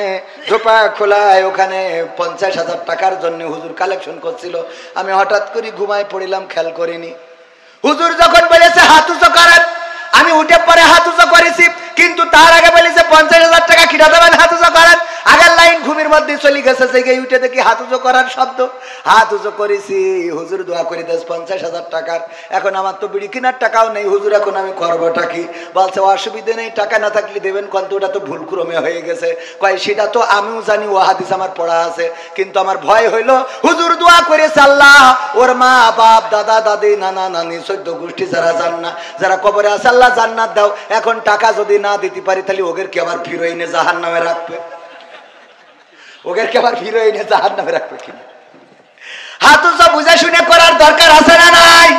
ধূপা খোলায় ওখানে 50,000 টাকার জন্য হুজুর কালেকশন করছিল। আমি হঠাৎ করে ঘুমায় পড়িলাম, খেয়াল করিনি। হুজুর যখন বলেছে হাত উঁচু করেন, আমি উঠে পরে হাত উঁচু করেছি, কিন্তু তার আগে বলেছে 50,000 টাকা কিনা দেবেন, হাত উঁচু করেন। আগের লাইন ঘুমের মধ্যে চলে গেছে, জেগে উঠে দেখি হাত উঁচু করার শব্দ। হাত উঁচু করেছি, হুজুর দোয়া করে দেশ 50,000 টাকার। এখন আমার তো বিড়ি কেনার টাকাও নেই, হুজুর এখন আমি করবোটা কি? বলছে অসুবিধা নেই, টাকা না থাকলে দেবেন, কিন্তু ওটা তো ভুল ক্রমে হয়ে গেছে। কয় সেটা তো আমিও জানি, ও হাদিস আমার পড়া আছে, কিন্তু আমার ভয় হইলো হুজুর দোয়া করেছে আল্লাহ ওর মা বাপ দাদা দাদি নানা নানি 14 গোষ্ঠী যারা জান্নাত, যারা কবরে আছে আল্লাহ জান্নাত দাও। এখন টাকা যদি না দিতে পারি তাহলে ওদের কি আবার ফিরোইনে জাহান্নামে রাখবে? ওদের কি আবার ফিরোইনে জাহান্নামে রাখবে কিনা? হাত উঁচু বুঝে শুনে করার দরকার আছে না নাই?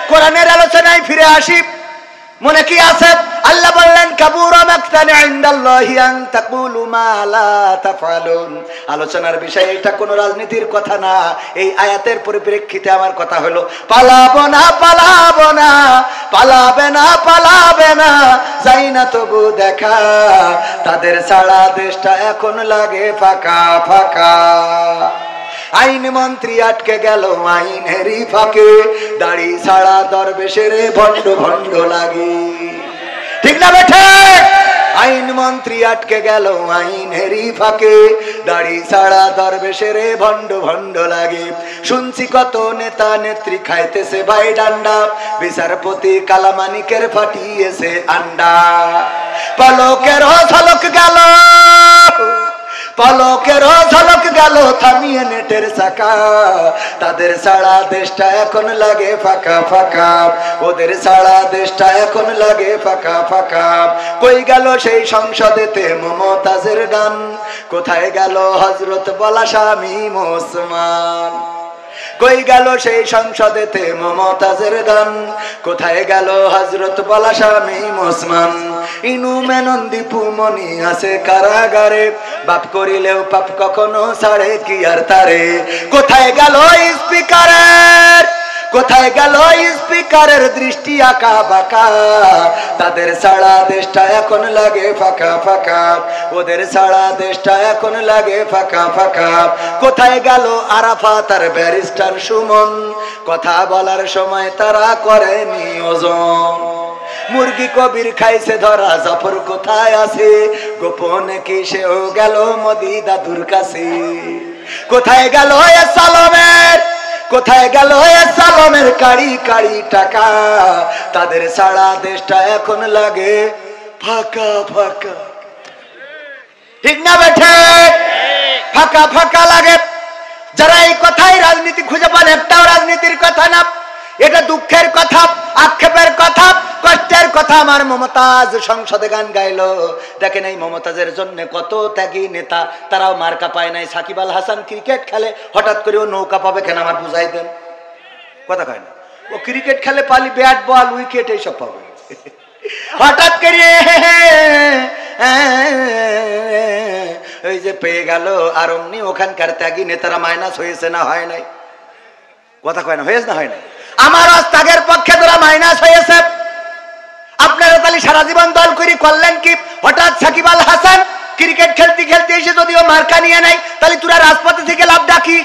কোরআনের আলোচনায় ফিরে আসি। মনে কি আছে? আল্লাহ বললেন কাবুরা মাকতান ইনদাল্লাহি আন তাকুলু মা লা তাফআলুন। আলোচনার বিষয় এটা কোনো রাজনীতির কথা না। এই আয়াতের পরিপ্রেক্ষিতে আমার কথা হলো পালাবো না, পালাবো না, পালাবে না, পালাবে না, যাই না তবু দেখা, তাদের সারা দেশটা এখন লাগে ফাঁকা ফাঁকা। আইন মন্ত্রী আটকে গেল আইনেরই ফাঁকে, দাড়ি ছাড়া দরবেশের ভণ্ড ভণ্ড লাগে। ঠিক না বেঠে? আইন মন্ত্রী আটকে গেল আইনেরই ফাঁকে, দাড়ি ছাড়া দরবেশের ভণ্ড ভণ্ড লাগে। শুনছি কত নেতা নেত্রী খাইতেছে ভাই ডান্ডা, বিচারপতি কালামানিকের ফাটিয়েছে আন্ডা। পলকের ঝলক গেল, পলকের ঝলক গেল থামিয়ে নেটের চাকা, তাদের সারা দেশটা এখন লাগে ফাঁকা ফাঁকা, ওদের সারা দেশটা এখন লাগে ফাঁকা ফাঁকা। কই গেল সেই সংসদেতে মমতাজের গান, কোথায় গেল হযরত বলা শামীম ওসমান? কই গেল সেই সংসদেতে মমতাজের গান, কোথায় গেল হযরত বলা শামীম ওসমান? ইনু মেনন দীপু মনি আছে কারাগারে, বাপ করিলেও পাপ কখনো ছাড়ে কি আর তারে? কোথায় গেল স্পিকারের, কোথায় গেল স্পিকারের দৃষ্টি আঁকা বাঁকা, তাদের সারা দেশটা এখন লাগে ফাঁকা ফাঁকা, ওদের সারা দেশটা এখন লাগে ফাঁকা ফাঁকা। কোথায় গেল আরাফাত আর ব্যারিস্টার সুমন, কথা বলার সময় তারা করে নিয়োজন? মুরগি কবির খাইছে ধরা, জাফর কোথায় আছে? গোপনে কি সেও গেল মোদি দাদুর কাছে? কোথায় গেল এ সালমের, কোথায় গেল এ সালমের কাড়ি কাড়ি টাকা, তাদের সারা দেশটা এখন লাগে ফাঁকা ফাঁকা। ঠিক না বেঠে? ফাঁকা ফাঁকা লাগে। যারা এই কথাই রাজনীতি খুঁজে পান, একটাও রাজনীতির কথা না, এটা দুঃখের কথা, আক্ষেপের কথা। কথা আমার মমতাজ সংসদে গান গাইলো। দেখেন এই মমতাজের জন্য কত ত্যাগী নেতা, তারাও মার্কা পায় নাই। সাকিব আল হাসান ক্রিকেট খেলে, হঠাৎ করে ও নৌকা পাবে কেন আমার বুঝাই দেন, কথা কয় না। ও ক্রিকেট খেলে পালি ব্যাট বল উইকেট এইসব পাবে, হঠাৎ করে ওই যে পেয়ে গেল। আর অমনি ওখানকার ত্যাগী নেতারা মাইনাস হয়েছে না হয় নাই, কথা কয় না, হয়েছে না হয় নাই। আমার ত্যাগের পক্ষে তোরা মাইনাস হয়েছে। আপনারা তাহলে সারা জীবন দল করে করলেন কি? হঠাৎ সাকিব আল হাসান ক্রিকেট খেলতে খেলতে এসে যদিও মার্কা নিয়ে নাই, তাহলে তোরা রাজপথে থেকে লাভ ডাকি,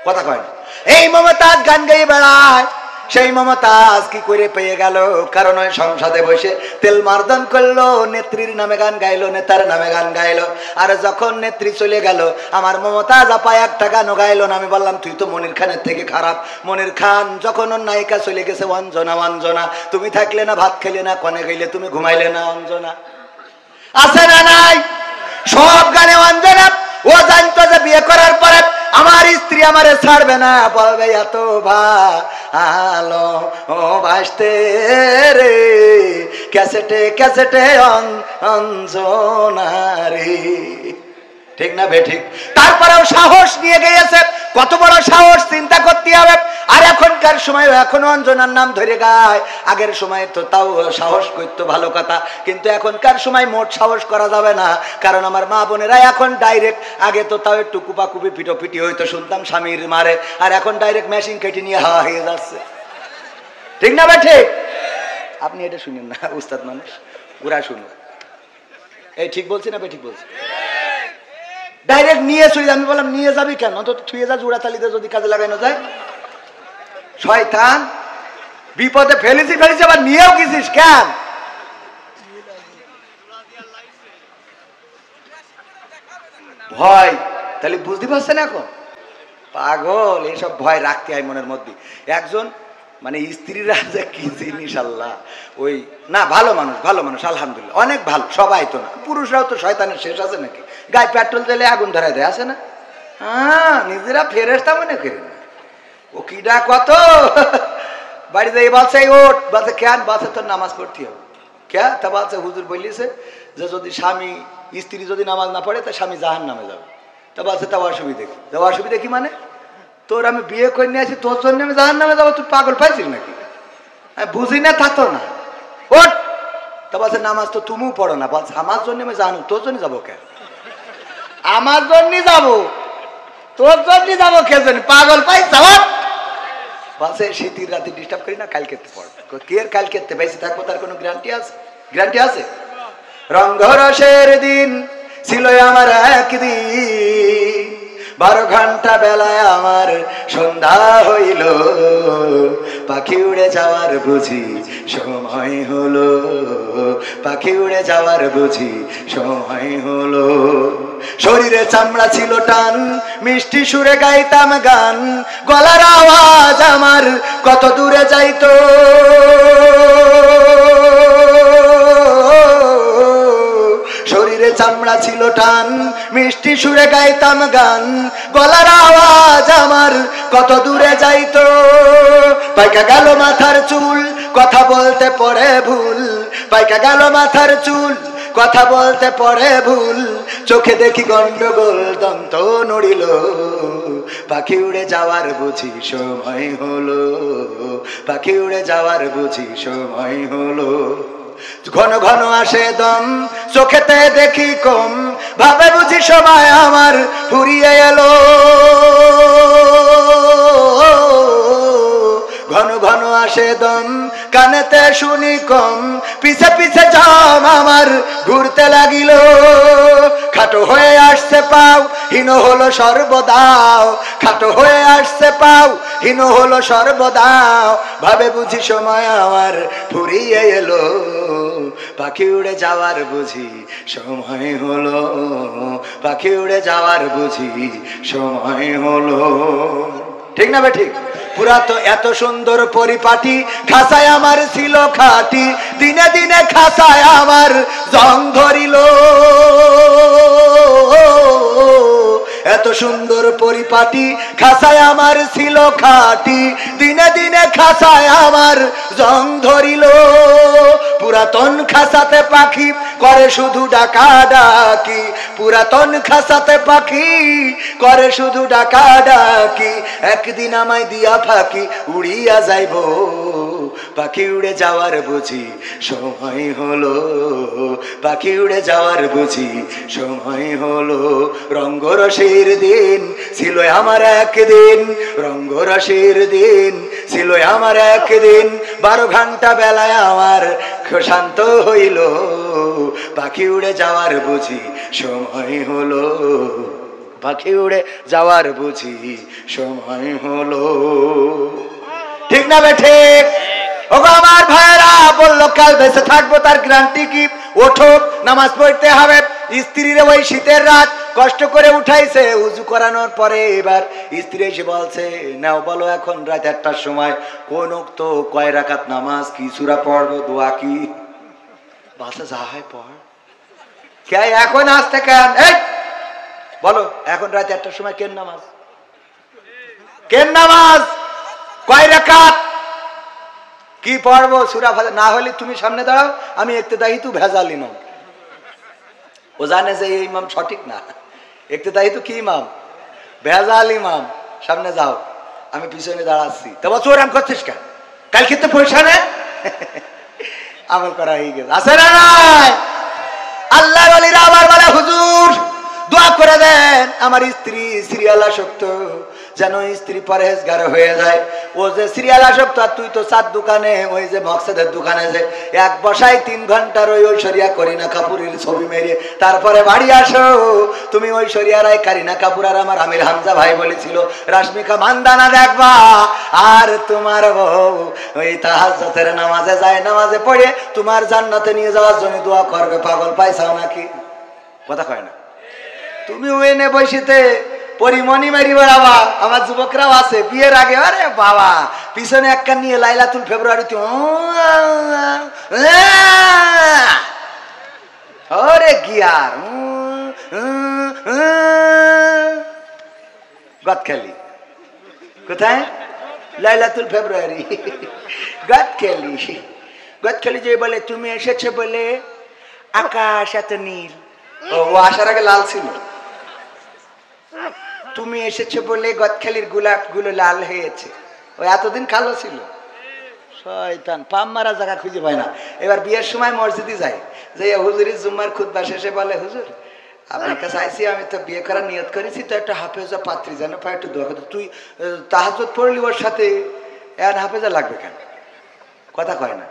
কথা কয় না। এই মমতাজ গান গাইয়ে বেড়ায়, সেই মমতাজ কি করে পেয়ে গেল? কারণ ওই সংসদে বসে তেল মার্দন করলো, নেত্রীর নামে গান গাইলো, নেতার নামে গান গাইলো। আর যখন নেত্রী চলে গেল, আমার মমতাজ আপা একটা গানও গাইলো না। আমি বললাম তুই তো মনির খানের থেকে খারাপ। মনির খান যখন ওর নায়িকা চলে গেছে, অঞ্জনা অঞ্জনা তুমি থাকলে না ভাত খেলে না, কনে গেলে তুমি ঘুমাইলে না, অঞ্জনা আছে না নাই? সব গানে অঞ্জনা। ও জানতো যে বিয়ে করার পরে আমার স্ত্রী আমারে ছাড়বে না, বলবে এত ভালো ও বাসতে রে, ক্যাসেটে ক্যাসেটে অঞ্জনা রে, ঠিক না বে ঠিক? তারপরেও সাহস নিয়ে গিয়েছে, কত বড় সাহস চিন্তা করতে হবে। আর এখনকার সময় এখনো অঞ্জনার নাম ধরে গায়, আগের সময় তো তাও সাহস করতো, ভালো কথা। কিন্তু এখনকার সময় মোট সাহস করা যাবে না, কারণ আমার মা বোনেরা এখন ডাইরেক্ট, আগে তো তাও একটু কুপাকুপি পিটোপিটি হইতো, শুনতাম স্বামীর মারে, আর এখন ডাইরেক্ট মেশিন কেটে নিয়ে হাওয়া হয়ে যাচ্ছে, ঠিক না বে ঠিক? আপনি এটা শুনেন না, উস্তাদ মানুষ, ওরা শুনুন। এই ঠিক বলছি না বে ঠিক বলছি? ডাইরেক্ট নিয়ে চলে। আমি বললাম নিয়ে যাবি কেন, তো থুয়ে যা, জোড়া তালিতে যদি কাজে লাগানো যায়। শয়তান, বিপদে ফেলেছি আবার নিয়েও গেছিস কেন? ভয়, তাহলে বুঝতে পারছেন এখন? পাগল, এসব ভয় রাখতে হয় মনের মধ্যে। একজন মানে স্ত্রীরা যে কি জিনিস আল্লাহ, ওই না ভালো মানুষ, ভালো মানুষ আলহামদুলিল্লাহ, অনেক ভালো, সবাই তো না। পুরুষরাও তো শয়তানের শেষ আছে নাকি? গায়ে পেট্রোল দিলে আগুন ধরাই দেয়, আছে না? হ্যাঁ, নিজেরা ফেরেশতা মনে করি না। ও কিডা কত বাড়িতে বলছে ওট, বলছে কেন? বলছে তোর নামাজ পড়তে হবে। কে? তা বলছে হুজুর বলিছে যে যদি স্বামী স্ত্রী যদি নামাজ না পড়ে তা স্বামী জাহান নামে যাবে। তা বলছে তা অসুবিধা কি? তা অসুবিধা কি মানে? তোর আমি বিয়ে করে নিয়ে আসি, তোর জন্য আমি জাহান নামে যাবো? তুই পাগল পাইছিস নাকি? আমি বুঝি না, তা তো না। ওট, তা বলছে নামাজ তো তুমিও পড়ো না। বলছে আমার জন্য আমি জানো, তোর জন্য যাবো কেন? আমার জন্য যাবো, তোর জন্য যাবো কে জন্য? পাগল পাইছ? বলছে শীতের রাতে ডিস্টার্ব করি না, কালকে পড়বো। কে কালকে বেশি থাকবো তার কোনো গ্যারান্টি আছে? গ্যারান্টি আছে? রঙ্গরসের দিন ছিল আমার একদিন, 12 ঘন্টা বেলায় আমার সন্ধ্যা হইল, পাখি উড়ে যাওয়ার বুঝি সময় হলো, পাখি উড়ে যাওয়ার বুঝি সময় হলো। শরীরে চামড়া ছিল টান, মিষ্টি সুরে গাইতাম গান, গলার আওয়াজ আমার কত দূরে যাইতো। শরীরে চামড়া ছিল টান, মিষ্টি সুরে গাইতাম গান, গলার আওয়াজ আমার কত দূরে যাইতো। পাইকা গেল মাথার চুল, কথা বলতে পড়ে ভুল, পাইকা গেল মাথার চুল, কথা বলতে পড়ে ভুল, চোখে দেখি গন্ডগোল, দন্ত নড়িল, পাখি উড়ে যাওয়ার বুঝি সময় হলো, পাখি উড়ে যাওয়ার বুঝি সময় হলো। ঘন ঘন আসে দম, চোখেতে দেখি কম, ভাবে বুঝি সময় আমার ফুরিয়ে এলো। ঘন ঘন আসে দম, কানেতে শুনি কম, পিছে পিছে জাম আমার ঘুরতে লাগিল। খাটো হয়ে আসছে পাও, হীন হলো সর্বদাও, খাটো হয়ে আসছে পাও, হীন হলো সর্বদাও, ভাবে বুঝি সময় আমার ফুরিয়ে এলো, পাখি উড়ে যাওয়ার বুঝি সময় হলো, পাখি উড়ে যাওয়ার বুঝি সময় হলো। ঠিক না বে ঠিক? পুরা তো এত সুন্দর পরিপাটি, খাসায় আমার ছিল খাটি, দিনে দিনে খাসায় আমার জং ধরিল। এত সুন্দর পরিপাটি, খাসায় আমার ছিল খাটি, দিনে দিনে খাসায় আমার জং ধরিল। পুরাতন খাসাতে পাখি করে শুধু ডাকাডাকি, পুরাতন খাসাতে পাখি করে শুধু ডাকাডাকি, একদিন আমায় দিয়া ফাঁকি উড়িয়া যাইব, পাখি উড়ে যাওয়ার বুঝি সময় হলো, পাখি উড়ে যাওয়ার বুঝি সময় হলো। রঙ্গরসের দিন ছিল আমার একদিন, রঙ্গরসের দিন ছিল আমার একদিন, 12 ঘন্টা বেলায় আমার শান্ত হইল, পাখি উড়ে যাওয়ার বুঝি সময় হলো, পাখি উড়ে যাওয়ার বুঝি সময় হলো। ঠিক না বেঠে? ওগো আমার ভাইরা, বললো কাল বেঁচে থাকবো তার গ্যারান্টি কি? ওঠো, নামাজ পড়তে হবে। স্ত্রীর ওই শীতের রাত কষ্ট করে উঠাইছে, উজু করানোর পরে এবার স্ত্রী এসে বলছে, নাও বলো এখন রাত 1টার সময় কোন ওয়াক্ত কয় রাকাত নামাজ, কি সূরা পড়বো, দোয়া কি? বাসা যা হয় পড়, কে এখন আসতে কেন? এই বলো এখন রাত 1টার সময় কেন নামাজ, কেন নামাজ, কয় রাকাত, কি পড়বো, সূরা ফাতিহা? না হলে তুমি সামনে দাঁড়াও, আমি ইক্তেদাই তু ভেজাল ইমাম। ও জানে যে এই ইমাম সঠিক না, ইক্তেদাই তু কি ইমাম, ভেজাল ইমাম। সামনে যাও, আমি পিছনে দাঁড়াচ্ছি। তো বলছো ওরাম করছিস কেন, কাল কিন্তু পয়সা নে আমল করা হয়ে গেছে, আছে না নাই? আল্লাহর ওলিরা আবার বলে, হুজুর দোয়া করে দেন আমার স্ত্রী সিরিয়াল আসক্ত, যেন স্ত্রী পরহেজগার হয়ে যায়। ও যে সিরিয়াল আসক্ত, আর তুই তো 4 দোকানে, ওই যে মকসেদের দোকানে যে এক বসায় 3 ঘন্টার ওই ঐশ্বরিয়া করিনা কাপুরের ছবি মেরে তারপরে বাড়ি আসো। তুমি ঐশ্বরিয়া রায়, কারিনা কাপুর আর আমার আমির হামজা ভাই বলেছিল রাশমিকা মান্দানা দেখবা, আর তোমার বউ ওই তাহাজ্জুদের নামাজে যায়, নামাজে পড়ে তোমার জান্নাতে নিয়ে যাওয়ার জন্য দোয়া করবে। পাগল পাইছাও নাকি? কথা কয় না? তুমি ওই নে বসিতে পরিমণি মারি বেড়াবা, আমার যুবকরাও আছে বিয়ের আগে, আরে বাবা পিছনে একটা নিয়ে লাইলাতুল ফেব্রুয়ারিতে ওরে গিয়ার গদখালি, কোথায় লাইলাতুল ফেব্রুয়ারি, গদখালি, গদখালি যে বলে তুমি এসেছে বলে আকাশ এত নীল, ও আসার আগে লাল ছিল, তুমি এসেছো বলে গদখালির গোলাপ গুলো লাল হয়েছে, ও এতদিন কালো ছিল। শয়তান পাম মারা জায়গা খুঁজে পায় না। এবার বিয়ের সময় মসজিদে যায়, যে হুজুরের জুম্মার খুতবা শেষে বলে, হুজুর আপনার কাছে আইসি, আমি তো বিয়ে করার নিয়ত করেছি, তো একটা হাফেজা পাত্রী যেন পাই, একটু দোয়া করতে। তুই তাহাজ্জুদ পড়লি, ওর সাথে এর হাফেজা লাগবে কেন? কথা কয় না,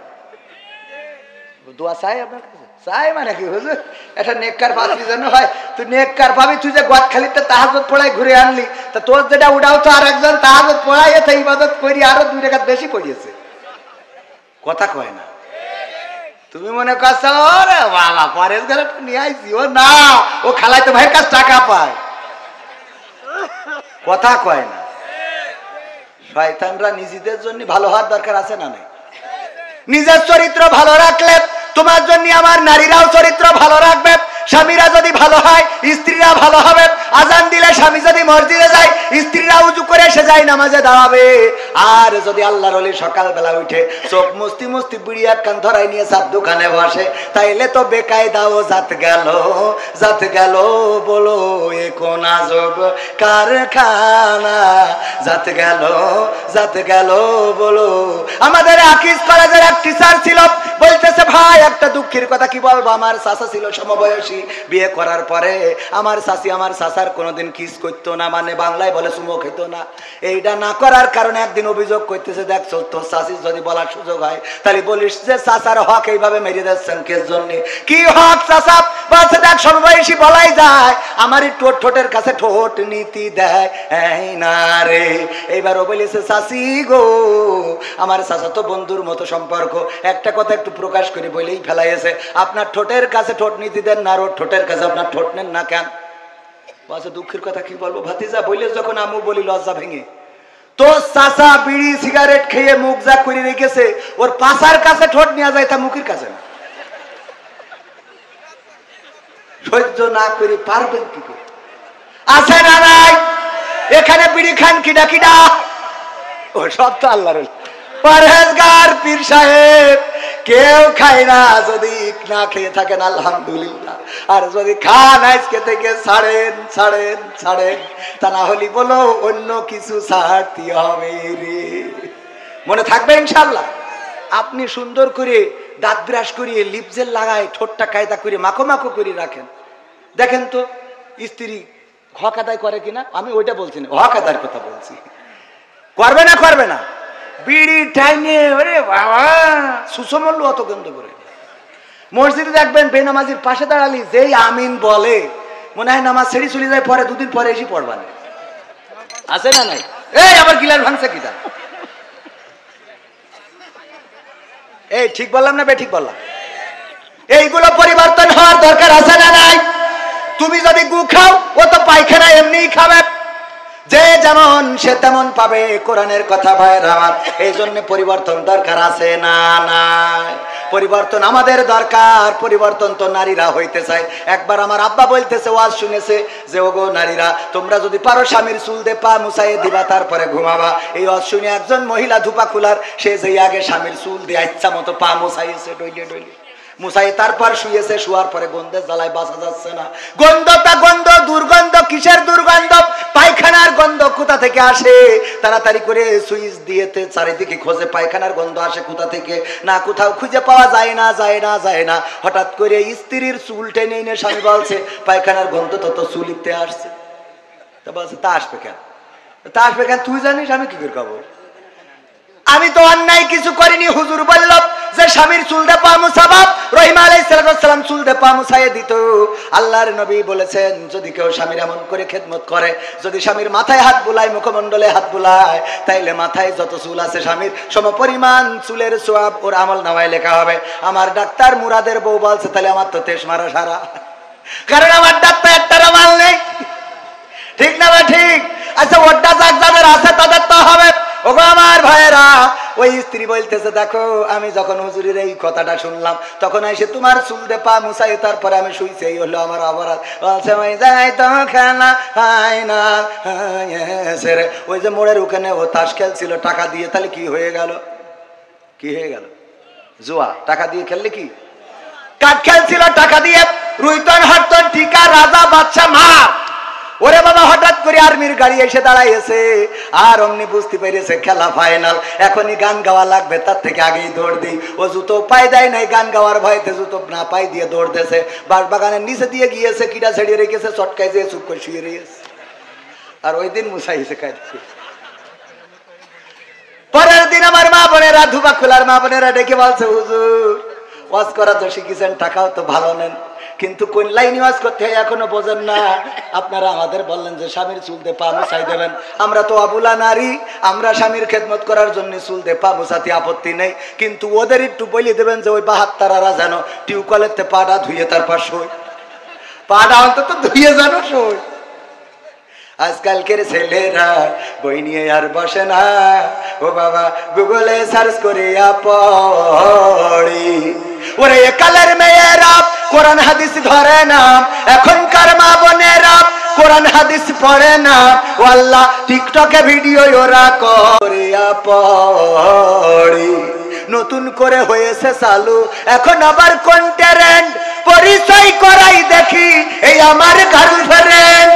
দোয়া চাই আপনার কাছে, চাই মানে কি হুজুর একটা নেককার পাত্রী যেন হয়। তুই নেককার পাবি, তুই যে গদখালিতে তাহাজ্জুদ পড়াই ঘুরে আনলি, তা তোর যেটা উঠাও তো আর একজন তাহাজ্জুদ পড়াই এতে ইবাদত করি আরো 2 রাকাত বেশি পড়িয়েছে। কথা কয় না? তুমি মনে করছো ওরে বাবা পরেশগারে নিয়ে আইছি, ও না, ও খালাইতো ভাইয়ের কাছে টাকা পায়। কথা কয় না? শয়তানরা নিজেদের জন্য ভালো হওয়ার দরকার আছে না নাই? নিজের চরিত্র ভালো রাখলে তোমার জন্য আমার নারীরাও চরিত্র ভালো রাখবে। স্বামীরা যদি ভালো হয় স্ত্রীরা ভালো হবে। আজান দিলে স্বামী যদি মসজিদে যায় স্ত্রীরা উজু করে এসে যায় নামাজে দাঁড়াবে। আর যদি আল্লাহর ওলি সকালবেলা উঠে চোখ মুস্তি মুস্তি বিড়ি এক কান ধরাই নিয়ে 4 দোকানে বসে, তাইলে তো বেকায়দাও জাত গেল বলো এ কোন আজব কারখানা, জাত গেল বলো। আমাদের আকিজ কলেজের এক টিচার ছিল, বলতেছে ভাই একটা দুঃখের কথা কি বলবো, আমার চাচা ছিল সমবয়সী, বিয়ে করার পরে আমার চাচি আমার চাচার কোনোদিন কিস করতো না, মানে বাংলায় বলে চুমো খেত না। এইটা না করার কারণে একদিন অভিযোগ করতেছে, দেখছো তোর চাচির যদি বলার সুযোগ হয় তাহলে বলিস যে চাচার হক এইভাবে মেরে দিচ্ছেন কের জন্য, কি হক চাচা? বলছে দেখ সমবয়সী বলাই যায়, আমারই ঠোঁটের কাছে ঠোঁট নীতি দেয় না রে। এইবার ও বলেছে চাচি গো আমার চাচা তো বন্ধুর মতো সম্পর্ক, একটা কথা একটু প্রকাশ করে বলেই ফেলাইছে, আপনার ঠোঁটের কাছে ঠোঁট নীতি দেন না, ওর ঠোঁটের কাছে আপনার ঠোঁট নেন না কেন? বলছে দুঃখের কথা কি বলবো ভাতিজা, বলে যখন আমু বলি লজ্জা ভেঙে, তো চাচা বিড়ি সিগারেট খেয়ে মুখ যা করে রেখেছে, ওর পাশার কাছে ঠোঁট নেওয়া যায় তা মুখের কাছে না। সহ্য না করে পারবেন কি করে? আছে না নাই? এখানে বিড়ি খান কিডা কিডা? ও সব তো আল্লাহর পরহেজগার পীর সাহেব কেউ খায় না। যদি না খেয়ে থাকেন আলহামদুলিল্লাহ, আর যদি খান আজকে থেকে ছাড়েন ছাড়েন ছাড়েন, তা না হলে বলো অন্য কিছু ছাড়তে হবে রে। মনে থাকবে ইনশাল্লাহ। আপনি সুন্দর করে দাঁত ব্রাশ করিয়ে লিপজেল লাগায় ঠোঁটটা কায়দা করে মাখো মাখো করে রাখেন। দেখেন তো স্ত্রী হক আদায় করে কিনা। আমি ওইটা বলছি না, হক আদায়ের কথা বলছি। করবে না করবে না? বিড়ি টাইনে ওরে বাবা সুসমল্য অত গন্ধ করে। মসজিদে দেখবেন বেনামাজির পাশে দাঁড়ালি যেই আমিন বলে মনে হয় নামাজ ছেড়ে চলে যায়, পরে দুদিন পরে এসে পড়বা না। আছে না নাই? এই আবার গিলার ভাঙছে কিটা। এই ঠিক বললাম না বে ঠিক বললাম? এইগুলো পরিবর্তন হওয়ার দরকার আছে না নাই? তুমি যদি গু খাও ও তো পায়খানা এমনিই খাবে, যে যেমন সে তেমন পাবে। কোরআনের কথা ভাইয়ের আমার, এই জন্য পরিবর্তন দরকার আছে না নাই? পরিবর্তন আমাদের দরকার। পরিবর্তন তো নারীরা হইতে চায়। একবার আমার আব্বা বলতেছে, ওয়াজ শুনেছে যে ওগো নারীরা, তোমরা যদি পারো স্বামীর চুল দে পা মুছাইয়ে দিবা তারপরে ঘুমাবা। এই ওয়াজ শুনে একজন মহিলা ধুপা খুলার, সে যে আগে স্বামীর চুল দিয়ে ইচ্ছা মতো পা মুছাইয়েছে ডইলে ডইলে মুছাই, তারপর শুয়েছে। শুয়ার পরে গন্ধের জ্বালায় বাঁচা যাচ্ছে না। গন্ধটা গন্ধ, দুর্গন্ধ। কিসের দুর্গন্ধ? পায়খানার গন্ধ। কোথা থেকে আসে? তাড়াতাড়ি করে সুইচ দিয়েতে চারিদিকে খোঁজে পায়খানার গন্ধ আসে কোথা থেকে, না কোথাও খুঁজে পাওয়া যায় না যায় না যায় না। হঠাৎ করে স্ত্রীর চুল টেনে এনে স্বামী বলছে, পায়খানার গন্ধ তো চুলিতে আসছে। তা বলছে, তা আসবে কেন? তা আসবে কেন তুই জানিস, আমি কি করে খাবো? আমি তো অন্যায় কিছু করিনি। হুজুর বলল যে স্বামীর চুল দে পা মুছাবা। রহিম আলাইহিস সালাম চুল দে পা মুছাইয়ে দিত। আল্লাহর নবী বলেছেন, যদি কেউ স্বামীর এমন করে খেদমত করে, যদি স্বামীর মাথায় হাত বুলায়, মুখমণ্ডলে হাত বুলায়, তাইলে মাথায় যত চুল আছে স্বামীর সমপরিমাণ চুলের সওয়াব ওর আমল নামায় লেখা হবে। আমার ডাক্তার মুরাদের বউ বলছে, তাহলে আমার তো তেশ মারা সারা, কারণ আমার ডাক্তার একটা মাল নেই। ঠিক না বা ঠিক? আচ্ছা ওটা যাদের আছে তাদের তো হবে। ওগো আমার ভাইয়েরা, ওই স্ত্রী বলতেছে, দেখো আমি যখন হুজুরের এই কথাটা শুনলাম তখন এসে তোমার চুল দে পা মুছাই, তারপরে আমি শুইছি। এই হলো আমার অপরাধ। বলছে ওই যাই তো খেলা হয় না। ওই যে মোড়ের ওখানে ও তাস খেলছিল টাকা দিয়ে, তাহলে কি হয়ে গেল? কি হয়ে গেল? জুয়া। টাকা দিয়ে খেললে কি? কাঠ খেলছিল টাকা দিয়ে। রুইতন হরতন টিকা রাজা বাদশা মার। ওরে বাবা, হঠাৎ করে আর্মির গাড়ি এসে দাঁড়াইছে, আর অমনি বুঝতে পেরেছে খেলা ফাইনাল, এখনই গান গাওয়া লাগবে, তার থেকে আগেই দৌড় দিই। ও জুতো পাই দেয় নাই, গান গাওয়ার ভয়তে জুতো না পাই দিয়ে দৌড়তেছে। বাঁশবাগানের নিচে দিয়ে গিয়েছে, কিটা ছেড়িয়ে রেখেছে, চটকায় দিয়ে চুপ করে শুয়ে রয়েছে। আর ওই দিন মুছাইছে কাজ। পরের দিন আমার মা বোনেরা, ধুপা খোলার মা বোনেরা ডেকে বলছে, হুজুর ওয়াজ করা তো শিখেছেন, টাকাও তো ভালো নেন, কিন্তু কোন লাইনে ওয়াজ করতে হয় এখনো বোঝেন না। আপনারা আমাদের বললেন যে স্বামীর চুল দিয়ে পা মুছাই দেবেন। আমরা তো আবুলা নারী, আমরা স্বামীর খেদমত করার জন্য চুল দিয়ে পা মুছাতে আপত্তি নেই, কিন্তু ওদের একটু বলে দেবেন যে ওই বাহাত্তারা যেন টিউবকলের পাটা ধুয়ে তারপর শোয়, পাটা অন্তত ধুয়ে যেন শোয়। আজকালকের ছেলেরা বই নিয়ে আর বসে না, ও বাবা গুগলে সার্চ করে পড়ি। ওরে কালের মেয়েরা কোরআন হাদিস ধরে না, এখনকার মা বোনেরা কোরআন হাদিস পড়ে না। ও আল্লাহ, টিকটকে ভিডিও ওরা করে পড়ি। নতুন করে হয়েছে চালু এখন আবার কোন ট্রেন্ড, পরিচয় করাই দেখি এই আমার গার্লফ্রেন্ড।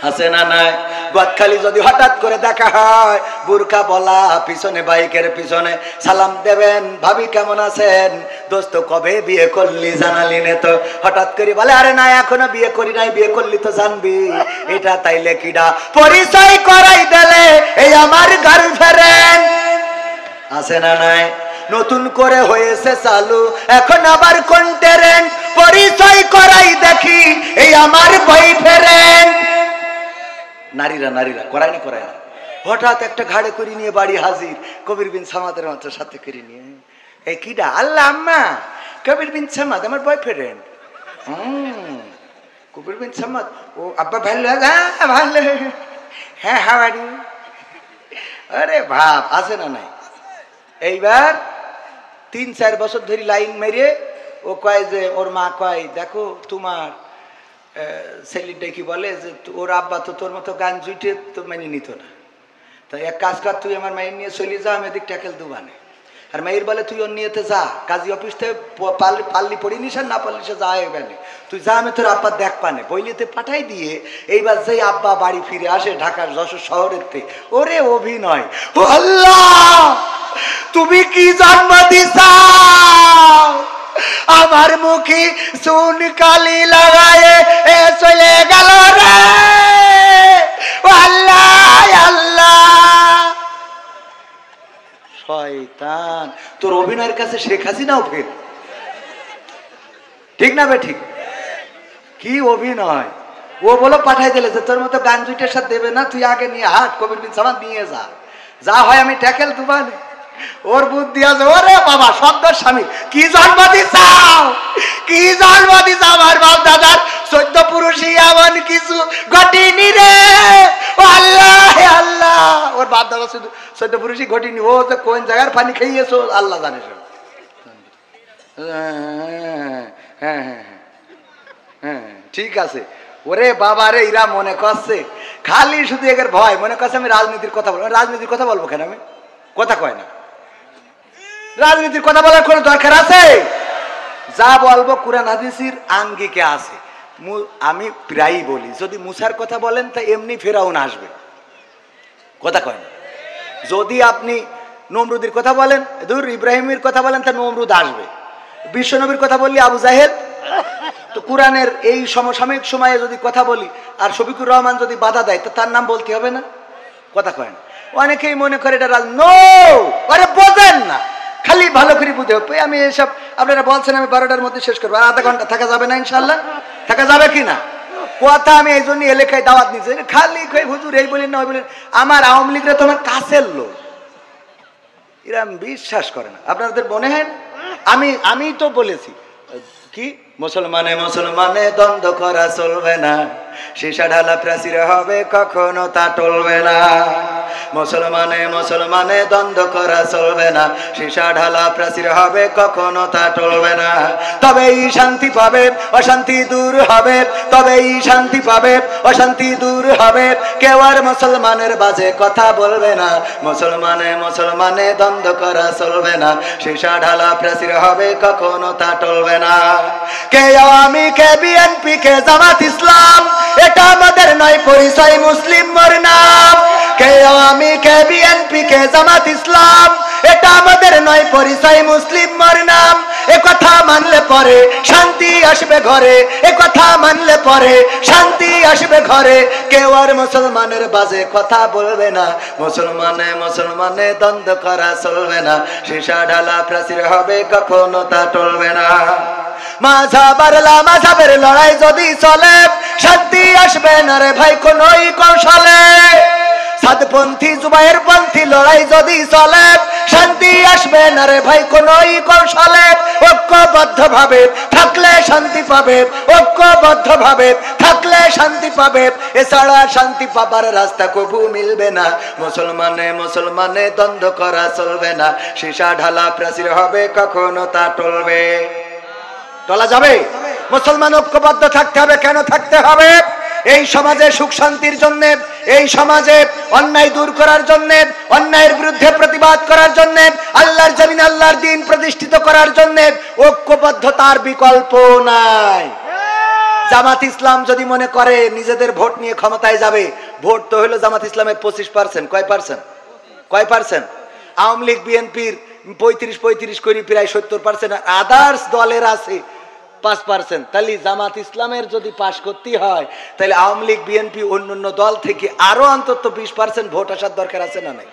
আছে না নাই? গদখালি যদি হঠাৎ করে দেখা হয়, বুরকা বলা, পিছনে বাইকের পিছনে সালাম দেবেন, ভাবি কেমন আছেন, দোস্ত কবে বিয়ে করলি জানালি নে তো। হঠাৎ করে বলে, আরে না এখনো বিয়ে করি নাই, বিয়ে করলি তো জানবি। এটা তাইলে কিডা? পরিচয় করাই দিলে এই আমার গার্লফ্রেন্ড। আছে না নাই? নতুন করে হয়েছে চালু এখন আবার কোন ট্রেন্ড, পরিচয় করাই দেখি এই আমার বয়ফ্রেন্ড। নারীরা নারীরা করায় না করায় না। হঠাৎ একটা ঘাড়ে করে নিয়ে বাড়ি হাজির, কবির বিন সামাদের মতো সাথে করে নিয়ে। এই কিডা? আল্লাহ আম্মা, কবির বিন সামাদ আমার বয়ফ্রেন্ড। কবির বিন সামাদ, ও আব্বা ভালো? ভালো। হ্যাঁ হাওয়ারি। আরে ভাব, আছে না নাই? এইবার 3-4 বছর ধরে লাইন মেরে ও কয় যে, ওর মা কয়, দেখো তোমার ছেলেটা কি বলে যে ওর আব্বা তো তোর মতো গান জুইটে তো মেনে নিত না, তাই এক কাজ কর, তুই আমার মাইন নিয়ে চলে যা, আমি এদিক ট্যাকেল দুবানে। আর মেয়ের বলে তুই ওর নিয়েতে যা, কাজী অফিস থেকে পাল্লি পড়ি নিস আর না পারলি সে যা এখানে, তুই যা, আমি তোর আব্বা দেখ পানে বইলিতে পাঠাই দিয়ে। এইবার যেই আব্বা বাড়ি ফিরে আসে ঢাকার যশোর শহরের থেকে, ওরে অভিনয়, ও আল্লাহ তুমি কি জন্ম দিছাও, আমার মুখে চুন কালি লাগায়ে এ চলে গেল রে, ও আল্লাহ আল্লাহ। শয়তান, তোর অভিনয়ের কাছে শেখ হাসিনাও ফেল, ঠিক না বে ঠিক? কি অভিনয়! ও বলো পাঠাই দিলে যে তোর মতো গান দুইটার সাথে দেবে না, তুই আগে নিয়ে হাট কবির বিন সামান নিয়ে যা, যা হয় আমি ট্যাকেল দুবানে। ওর বুদ্ধি আছে, ওরে বাবা সদ্যর স্বামী কি জন্ম দিছাও, কি জন্ম দিছাও, আমার বাপ দাদার 14 পুরুষই এমন কিছু ঘটেনি রে, ও আল্লাহ আল্লাহ। ওর বাপ দাদা শুধু 14 পুরুষই ঘটেনি, ও তো কোন জায়গার পানি খাইয়েছো আল্লাহ জানে। হ্যাঁ হ্যাঁ হ্যাঁ ঠিক আছে। ওরে বাবা রে, এরা মনে করছে খালি শুধু এর ভয়, মনে করছে আমি রাজনীতির কথা বলবো। রাজনীতির কথা বলবো কেন? আমি কথা কয় না, রাজনীতির কথা বলার কোনো দরকার আছে? যা বলবো কুরআন হাদিসের আঙ্গিকে আছে। আমি প্রায়ই বলি, যদি মুসার কথা বলেন তা এমনি ফেরাউন আসবে, কথা কয় না। যদি আপনি নমরুদের কথা বলেন, দূর ইব্রাহিমের কথা বলেন, তা নমরুদ আসবে। বিশ্বনবীর কথা বললি আবু জাহেল। তো কোরআনের এই সমসাময়িক সময়ে যদি কথা বলি আর শফিকুর রহমান যদি বাধা দেয়, তো তার নাম বলতে হবে না, কথা কয় না। অনেকেই মনে করে এটা নো, আরে বোঝেন না, খালি ভালো করে বুঝে। আমি এসব আপনারা বলছেন আমি 12টার মধ্যে শেষ করবো, আর আধা ঘন্টা থাকা যাবে না? ইনশাল্লাহ থাকা যাবে কি না? কথা আমি এই জন্য এলাকায় দাওয়াত নিচ্ছি, খালি হুজুর এই বলেন না ওই বলেন। আমার আওয়ামী লীগরা তোমার কাছের লোক, এরা বিশ্বাস করে না। আপনাদের মনে হয়? আমি তো বলেছি কি, মুসলমানে মুসলমানে দ্বন্দ্ব করা চলবে না, সীসা ঢালা প্রাচীর হবে কখনো তা টলবে না। মুসলমানে মুসলমানে দ্বন্দ্ব করা চলবে না, সীসা ঢালা প্রাচীর হবে কখনো তা টলবে না। তবেই শান্তি পাবে, অশান্তি দূর হবে, তবেই শান্তি পাবে, অশান্তি দূর হবে। কেউ আর মুসলমানের বাজে কথা বলবে না, মুসলমানে মুসলমানে দ্বন্দ্ব করা চলবে না, সীসা ঢালা প্রাচীর হবে কখনো তা টলবে না। কে আওয়ামী, কে বিএনপি, কে জামাত ইসলাম, এটা আমাদের নয় পরিচয়, মুসলিম মোর নাম। কে আওয়ামী, কে বিএনপি, কে জামাত ইসলাম, এটা আমাদের নয় পরিচয়, মুসলিম মোর নাম। এ কথা মানলে পরে শান্তি আসবে ঘরে, এ কথা মানলে পরে শান্তি আসবে ঘরে। কেউ আর মুসলমানের বাজে কথা বলবে না, মুসলমানে মুসলমানে দ্বন্দ্ব করা চলবে না, সীসা ঢালা প্রাচীর হবে কখনো তা টলবে না। মাঝাবের লড়াই যদি চলে, শান্তি আসবে না রে ভাই কোনই কৌশলে। সাদপন্থী জুবাইর পন্থী লড়াই যদি চলে, শান্তি আসবে না রে ভাই কোনই কৌশলে। ঐক্যবদ্ধ ভাবে থাকলে শান্তি পাবে, ঐক্যবদ্ধ ভাবে থাকলে শান্তি পাবে, এছাড়া শান্তি পাবার রাস্তা কবু মিলবে না। মুসলমানে মুসলমানে দ্বন্দ্ব করা চলবে না, সীসা ঢালা প্রাচীর হবে কখনো তা টলবে, টলা যাবে। মুসলমান ঐক্যবদ্ধ থাকতে হবে। কেন থাকতে হবে? এই সমাজে সুখ শান্তির জন্য, এই সমাজে অন্যায় দূর করার জন্য, অন্যায়ের বিরুদ্ধে প্রতিবাদ করার জন্য, আল্লাহর জমিন আল্লাহর দ্বীন প্রতিষ্ঠিত করার জন্য ঐক্যবদ্ধতার বিকল্প নাই। জামাত ইসলাম যদি মনে করে নিজেদের ভোট নিয়ে ক্ষমতায় যাবে, ভোট তো হলো জামাত ইসলামের 25%, কয় পার্সেন্ট? আওয়ামী লীগ বিএনপির 35 করি প্রায় 70%, আদার্স দলের আছে 5%। তাহলে জামাত ইসলামের যদি পাশ করতে হয়, তাহলে আওয়ামী লীগ বিএনপি অন্যান্য দল থেকে আরো অন্তত 20% ভোট আসার দরকার আছে না নাই?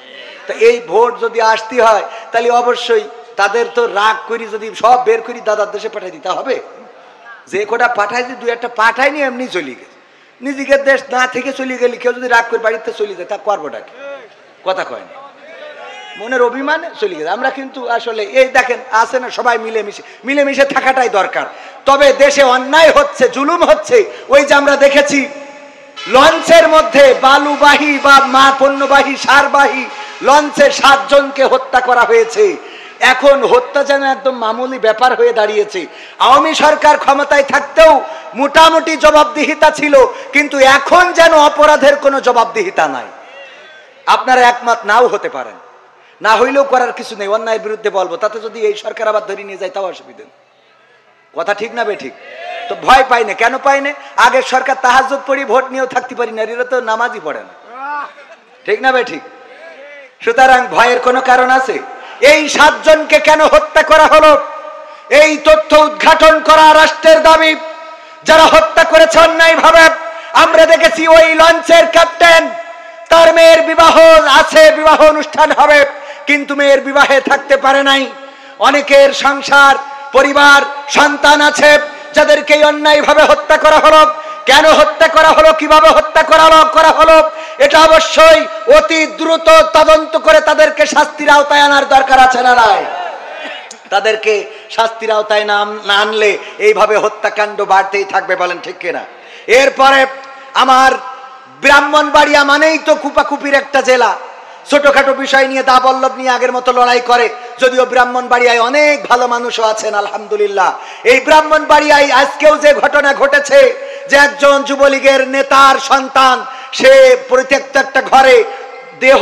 তো এই ভোট যদি আসতে হয়, তাহলে অবশ্যই তাদের তো রাগ করি যদি সব বের করি দাদার দেশে পাঠাই দিতে হবে। যে কোটা পাঠাই দি, 2-1টা পাঠায়নি, এমনি চলে গেছে। নিজেদের দেশ না থেকে চলে গেলি, কেউ যদি রাগ করে বাড়িতে চলে যায়, তা করবোটা কি? কথা কয় না, মনের অভিমানে চলে গেছে। আমরা কিন্তু আসলে এই দেখেন আছে না, সবাই মিলেমিশে থাকাটাই দরকার। তবে দেশে অন্যায় হচ্ছে, জুলুম হচ্ছে। ওই যে আমরা দেখেছি লঞ্চের মধ্যে বালুবাহী বা পণ্যবাহী সারবাহী লঞ্চে 7 জনকে হত্যা করা হয়েছে। এখন হত্যা যেন একদম মামুলি ব্যাপার হয়ে দাঁড়িয়েছে। আওয়ামী সরকার ক্ষমতায় থাকতেও মোটামুটি জবাবদিহিতা ছিল, কিন্তু এখন যেন অপরাধের কোনো জবাবদিহিতা নাই। আপনারা একমত নাও হতে পারেন, না হইলেও করার কিছু নেই, অন্যায়ের বিরুদ্ধে বলবো, তাতে যদি এই সরকার আবার ধরে নিয়ে যায় তাও অসুবিধা। কথা ঠিক না বে ঠিক? তো ভয় পাই না, কেন পাই না? আগের সরকার তাহাজ্জুদ পড়ি ভোট নিয়েও থাকতে পারি না, এরা তো নামাজই পড়ে না, ঠিক না বে ঠিক? সুতরাং ভয়ের কোনো কারণ আছে? এই 7 জনকে কেন হত্যা করা হলো, এই তথ্য উদ্ঘাটন করা রাষ্ট্রের দাবি। যারা হত্যা করেছে অন্যায় ভাবে, আমরা দেখেছি ওই লঞ্চের ক্যাপ্টেন, তার মেয়ের বিবাহ আছে, বিবাহ অনুষ্ঠান হবে, কিন্তু মেয়ের বিবাহে থাকতে পারে নাই। অনেকের সংসার, পরিবার, সন্তান আছে যাদেরকে অন্যায় ভাবে হত্যা করা হলো। কেন হত্যা করা হলো, কিভাবে হত্যা করা হলো, এটা অবশ্যই অতি দ্রুত তদন্ত করে তাদেরকে শাস্তির আওতায় আনার দরকার আছে না নাই? তাদেরকে শাস্তির আওতায় না আনলে এইভাবে হত্যাকাণ্ড বাড়তেই থাকবে, বলেন ঠিক কিনা? এরপরে আমার ব্রাহ্মণবাড়িয়া মানেই তো কুপাকুপির একটা জেলা, ছোটখাটো বিষয় নিয়ে দাবল্লভ নিয়ে আগের মতো লড়াই করে, যদিও ব্রাহ্মণবাড়িয়ায় অনেক ভালো মানুষও আছেন আলহামদুলিল্লাহ। এই ব্রাহ্মণবাড়িয়ায় আজকেও যে ঘটনা ঘটেছে, যে একজন যুবলীগের নেতার সন্তান, সে পরিত্যক্ত একটা ঘরে দেহ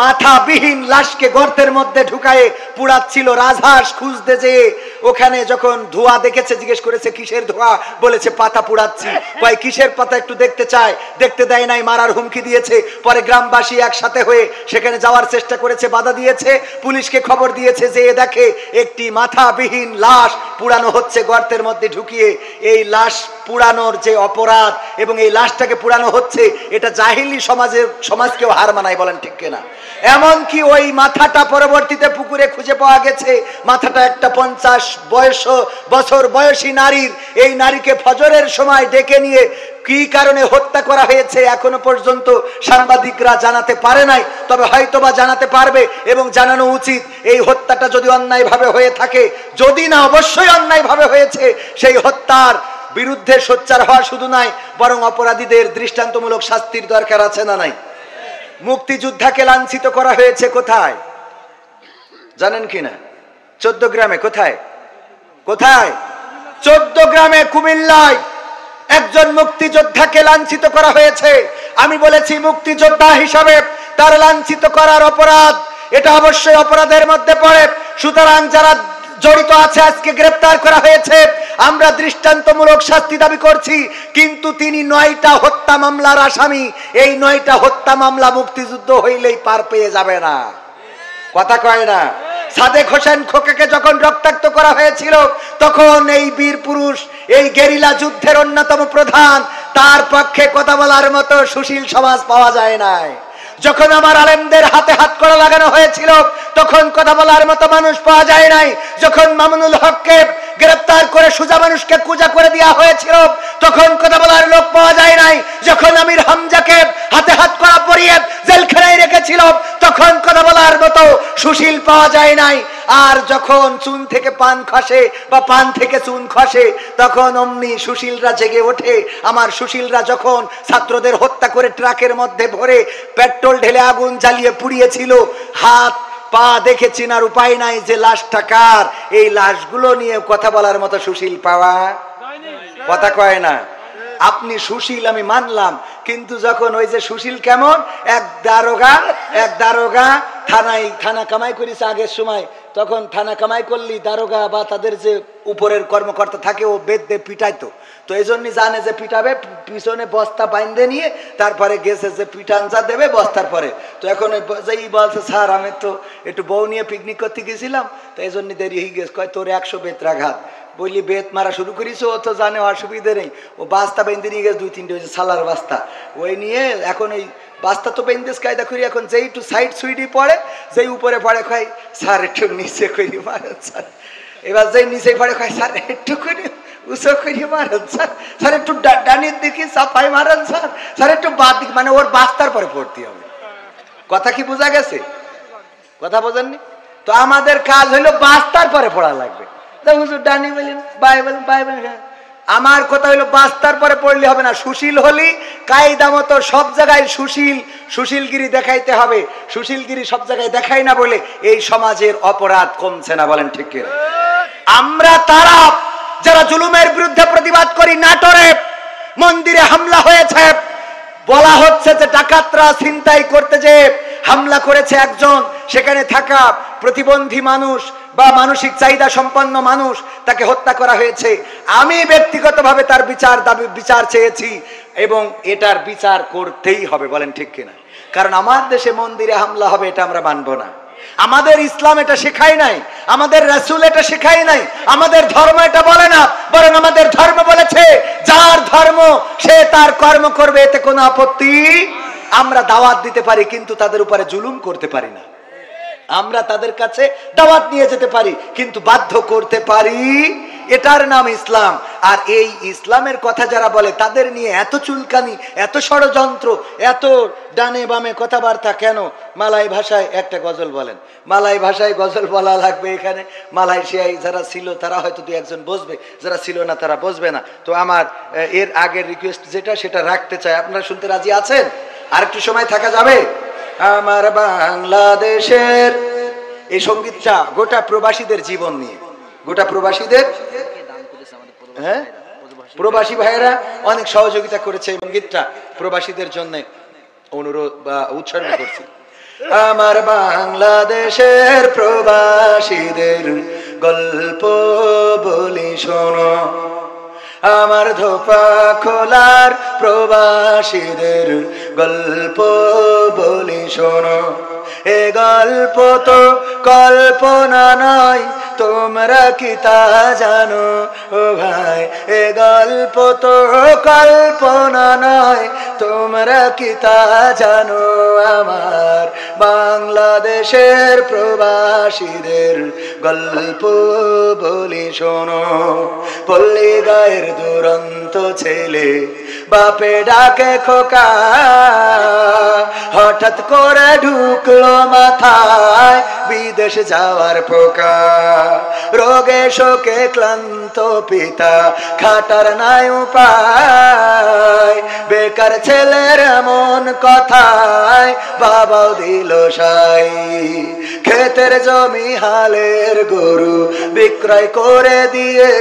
মাথাবিহীন লাশকে গর্তের মধ্যে ঢুকায়ে পুড়াচ্ছিল। রাজহাঁস খুঁজতে যেয়ে ওখানে যখন ধোঁয়া দেখেছে, জিজ্ঞেস করেছে কিসের ধোঁয়া, বলেছে পাতা পুড়াচ্ছি। কয় কিসের পাতা একটু দেখতে চায়, দেখতে দেয় নাই, মারার হুমকি দিয়েছে। পরে গ্রামবাসী একসাথে হয়ে সেখানে যাওয়ার চেষ্টা করেছে, বাধা দিয়েছে, পুলিশকে খবর দিয়েছে, যে দেখে একটি মাথাবিহীন লাশ পুড়ানো হচ্ছে গর্তের মধ্যে ঢুকিয়ে। এই লাশ পুড়ানোর যে অপরাধ এবং এই লাশটাকে পুড়ানো হচ্ছে, এটা জাহিলি সমাজকেও হার মানায়, বলেন ঠিক কিনা? এমনকি ওই মাথাটা পরবর্তীতে পুকুরে খুঁজে পাওয়া গেছে। মাথাটা একটা 50 বছর বয়সী নারীর। এই নারীকে ফজরের সময় ডেকে নিয়ে কি কারণে হত্যা করা হয়েছে এখনো পর্যন্ত সাংবাদিকরা জানাতে পারে নাই, তবে হয়তোবা জানাতে পারবে এবং জানানো উচিত। এই হত্যাটা যদি অন্যায়ভাবে হয়ে থাকে, যদি না অবশ্যই অন্যায়ভাবে হয়েছে, সেই হত্যার বিরুদ্ধে সোচ্চার হওয়া শুধু নয়, বরং অপরাধীদের দৃষ্টান্তমূলক শাস্তির দরকার আছে না নাই? মুক্তিযোদ্ধাকে লাঞ্ছিত করা হয়েছে কোথায় জানেন কিনা? 14 গ্রামে। কোথায়? 14 গ্রামে, কুমিল্লায় একজন মুক্তিযোদ্ধাকে লাঞ্ছিত করা হয়েছে। আমি বলেছি মুক্তিযোদ্ধা হিসাবে তার লাঞ্ছিত করার অপরাধ, এটা অবশ্যই অপরাধের মধ্যে পড়ে। সুতরাং যারা জড়িত আছে আজকে গ্রেফতার করা হয়েছে, আমরা দৃষ্টান্তমূলক শাস্তি দাবি করছি। কিন্তু তিনি 9টা হত্যা মামলার আসামি। এই 9টা হত্যা মামলা মুক্তিযুদ্ধ হইলেই পার পেয়ে যাবে না, কথা কয় না? সাদেক হোসেন খোকাকে যখন রক্তাক্ত করা হয়েছিল, তখন এই বীর পুরুষ, এই গেরিলা যুদ্ধের অন্যতম প্রধান, তার পক্ষে কথা বলার মতো সুশীল সমাজ পাওয়া যায় নাই। যখন আমার আলেমদের হাতে হাত করা লাগানো হয়েছিল, তখন কথা বলার মতো মানুষ পাওয়া যায় নাই। যখন মামুনুল হককে গ্রেফতার করে সুজা মানুষকে কুজা করে দেওয়া হয়েছিল, তখন কথা বলার লোক পাওয়া যায় নাই। যখন আমির হামজাকে হাতে হাত করা পরিয়ে জেলখানায় রেখেছিল, তখন কথা বলার মতো সুশীল পাওয়া যায় নাই। আর যখন চুন থেকে পান খসে বা পান থেকে চুন খসে, তখন অমনি সুশীলরা জেগে ওঠে। আমার সুশীলরা যখন ছাত্রদের হত্যা করে ট্রাকের মধ্যে ভরে পেট্রোল ঢেলে আগুন জ্বালিয়ে পুড়িয়েছিল, হাত পা দেখে চেনার উপায় নাই যে লাশটা কার। এই লাশগুলো নিয়ে কথা বলার মতো সুশীল পাওয়া, কথা কয় না? আপনি সুশীল আমি মানলাম, কিন্তু যখন ওই যে সুশীল কেমন, এক দারোগা থানা কামাই করেছে আগের সময়, তখন থানা কামাই করলি দারোগা বা তাদের যে উপরের কর্মকর্তা থাকে, ও বেদ পিটাইতো। তো এই জন্য জানে যে পিটাবে, পিছনে বস্তা বাইন্ধে নিয়ে তারপরে গেছে যে পিঠানচা দেবে বস্তার পরে। তো এখন বলছে স্যার আমি তো একটু বউ নিয়ে পিকনিক করতে গেছিলাম, তো এই জন্য দেরি হয়ে গেছে। কয় তোর 100 বেত্রাঘাত। বললি বেত মারা শুরু করিস, ও তো জানে অসুবিধে নেই। ও বাস্তা বেঁধে নিয়ে গেছে 2-3টে, হয়েছে সালার বাস্তা। ওই নিয়ে এখন এই বাস্তা তো বেঁধেস কায়দা করি, এখন যেই একটু সাইড সুইডি পড়ে, যেই উপরে পড়ে কয় স্যার একটু নিচে করি মারেন স্যার। এবার যেই নিচে পড়ে কয় স্যার একটু করে উঁচু করি মারেন স্যার, স্যার একটু ডানির দিকে চাপাই মারেন স্যার, স্যার একটু বাদ দিকে, মানে ওর বাস্তার পরে পড়তে হবে। কথা কি বোঝা গেছে? কথা বোঝেননি তো? আমাদের কাজ হলো বাস্তার পরে পড়া লাগবে। ডানি বলেন বাই বলেন বাই বলেন, আমার কথা হলো বাস্তার পরে পড়লে হবে না। সুশীল হলি কায়দা মতো সব জায়গায় সুশীলগিরি দেখাইতে হবে। সুশীলগিরি সব জায়গায় দেখাই না বলে এই সমাজের অপরাধ কমছে না, বলেন ঠিক কি? আমরা তারা যারা জুলুমের বিরুদ্ধে প্রতিবাদ করি, নাটোরে মন্দিরে হামলা হয়েছে, বলা হচ্ছে যে ডাকাতরা ছিনতাই করতে যে হামলা করেছে একজন সেখানে থাকা প্রতিবন্ধী মানুষ বা মানসিক চাহিদা সম্পন্ন মানুষ, তাকে হত্যা করা হয়েছে। আমি ব্যক্তিগতভাবে তার বিচার চেয়েছি এবং এটার বিচার করতেই হবে। বলেন ঠিক কিনা? কারণ আমার দেশে মন্দিরে হামলা হবে এটা আমরা মানব না। আমাদের ইসলাম এটা শেখায় নাই, আমাদের রাসূল এটা শেখায় নাই, আমাদের ধর্ম এটা বলে না। বরং আমাদের ধর্ম বলেছে যার ধর্ম সে তার কর্ম করবে, এতে কোনো আপত্তি। আমরা দাওয়াত দিতে পারি কিন্তু তাদের উপরে জুলুম করতে পারি না। আমরা তাদের কাছে দাওয়াত নিয়ে যেতে পারি কিন্তু বাধ্য করতে পারি, এটার নাম ইসলাম। আর এই ইসলামের কথা যারা বলে তাদের নিয়ে এত চুলকানি, এত ষড়যন্ত্র, এত ডানে বামে কথাবার্তা কেন? মালাই ভাষায় একটা গজল বলেন। মালাই ভাষায় গজল বলা লাগবে এখানে। মালয়েশিয়ায় যারা ছিল তারা হয়তো দু একজন বসবে, যারা ছিল না তারা বসবে না। তো আমার এর আগের রিকোয়েস্ট যেটা সেটা রাখতে চাই। আপনারা শুনতে রাজি আছেন? আর একটু সময় থাকা যাবে? আমার বাংলাদেশের এই সঙ্গীতটা গোটা প্রবাসীদের জীবন নিয়ে, গোটা প্রবাসীদের, হ্যাঁ প্রবাসী ভাইয়েরা অনেক সহযোগিতা করেছে এবং গীতটা প্রবাসীদের জন্য অনুরোধ বা উৎসর্গ করছি। আমার বাংলাদেশের প্রবাসীদের গল্প বলি শোনো, আমার ধোপা খোলার প্রবাসীদের গল্প বলি শোনো। এ গল্প তো কল্পনা নয়, তোমরা কি তা জানো ও ভাই? এ গল্প তো কল্পনা নয়, তোমরা কি তা জানো? আমার বাংলাদেশের প্রবাসীদের গল্প বলি শোনো। পল্লী গায়ের দুরন্ত ছেলে বাপে ডাকে খোকা, হঠাৎ করে ঢুকলো মাথায় বিদেশ যাওয়ার পোকা। রোগে শোকে ক্লান্ত পিতা খাটার নাই উপায়, বেকার ছেলের এমন কথায় বাবাও দিল সাই। ক্ষেতের জমি হালের গরু বিক্রয় করে দিয়ে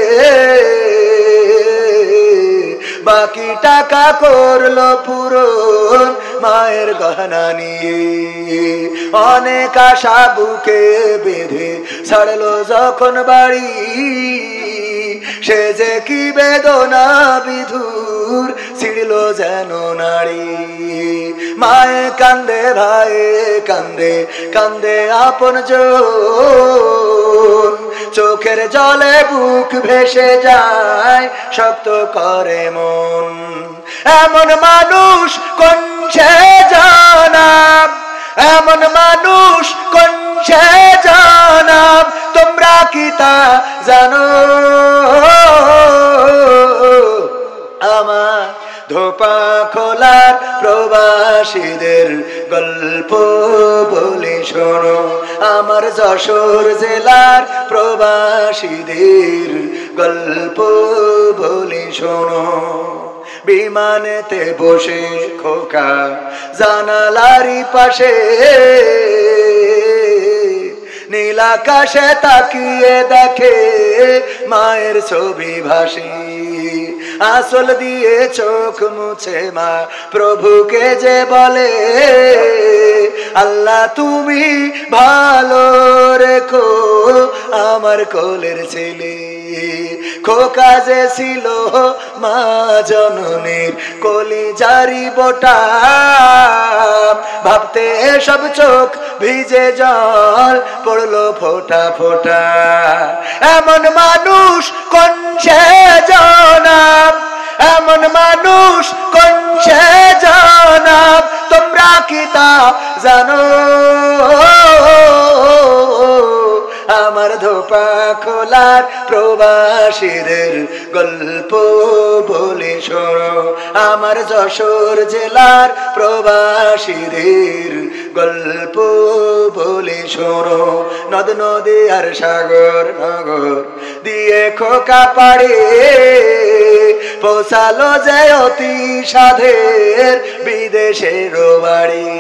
বাকি টাকা করলো পূরণ মায়ের গহনা নিয়ে। অনেক আশা বুকে বেঁধে ছাড়লো যখন বাড়ি, সে যে কি বেদনা বিধুর ছিড়ল যেন নারী। মায়ে কান্দে, ভাইয়ে কান্দে, কান্দে আপন জন, চোখের জলে বুক ভেসে যায়, শক্ত করে মন। এমন মানুষ কোন সে জানাব, এমন মানুষ কোন সে জানাব, তোমরা কি তা জানো? আমার ধোপা খোলার প্রবাসীদের গল্প বলি শোনো, আমার যশোর জেলার প্রবাসীদের গল্প বলি শোনো। বিমানেতে বসে খোকা জানালারি পাশে, নীল আকাশে তাকিয়ে দেখে মায়ের ছবি ভাসি। আঁচল দিয়ে চোখ মুছে মা প্রভুকে যে বলে, আল্লাহ তুমি ভালো রেখো আমার কোলের ছেলে। খোকা যে ছিল মা জননীর কলিজারি বোটা, ভাবতে সব চোখ ভিজে জল পড়লো ফোঁটা ফোঁটা। এমন মানুষ কোন সে জনাব, এমন মানুষ কোন সে জনাব, তোমরা কি তা জানো? আমার ধোপা খোলার প্রবাসীদের গল্প বলি শোনো, আমার যশোর জেলার প্রবাসীদের গল্প বলি শোনো। নদ নদী আর সাগর নগর দিয়ে খোকা পাড়ে পৌঁছালো যে অতি সাধের বিদেশের বাড়ি।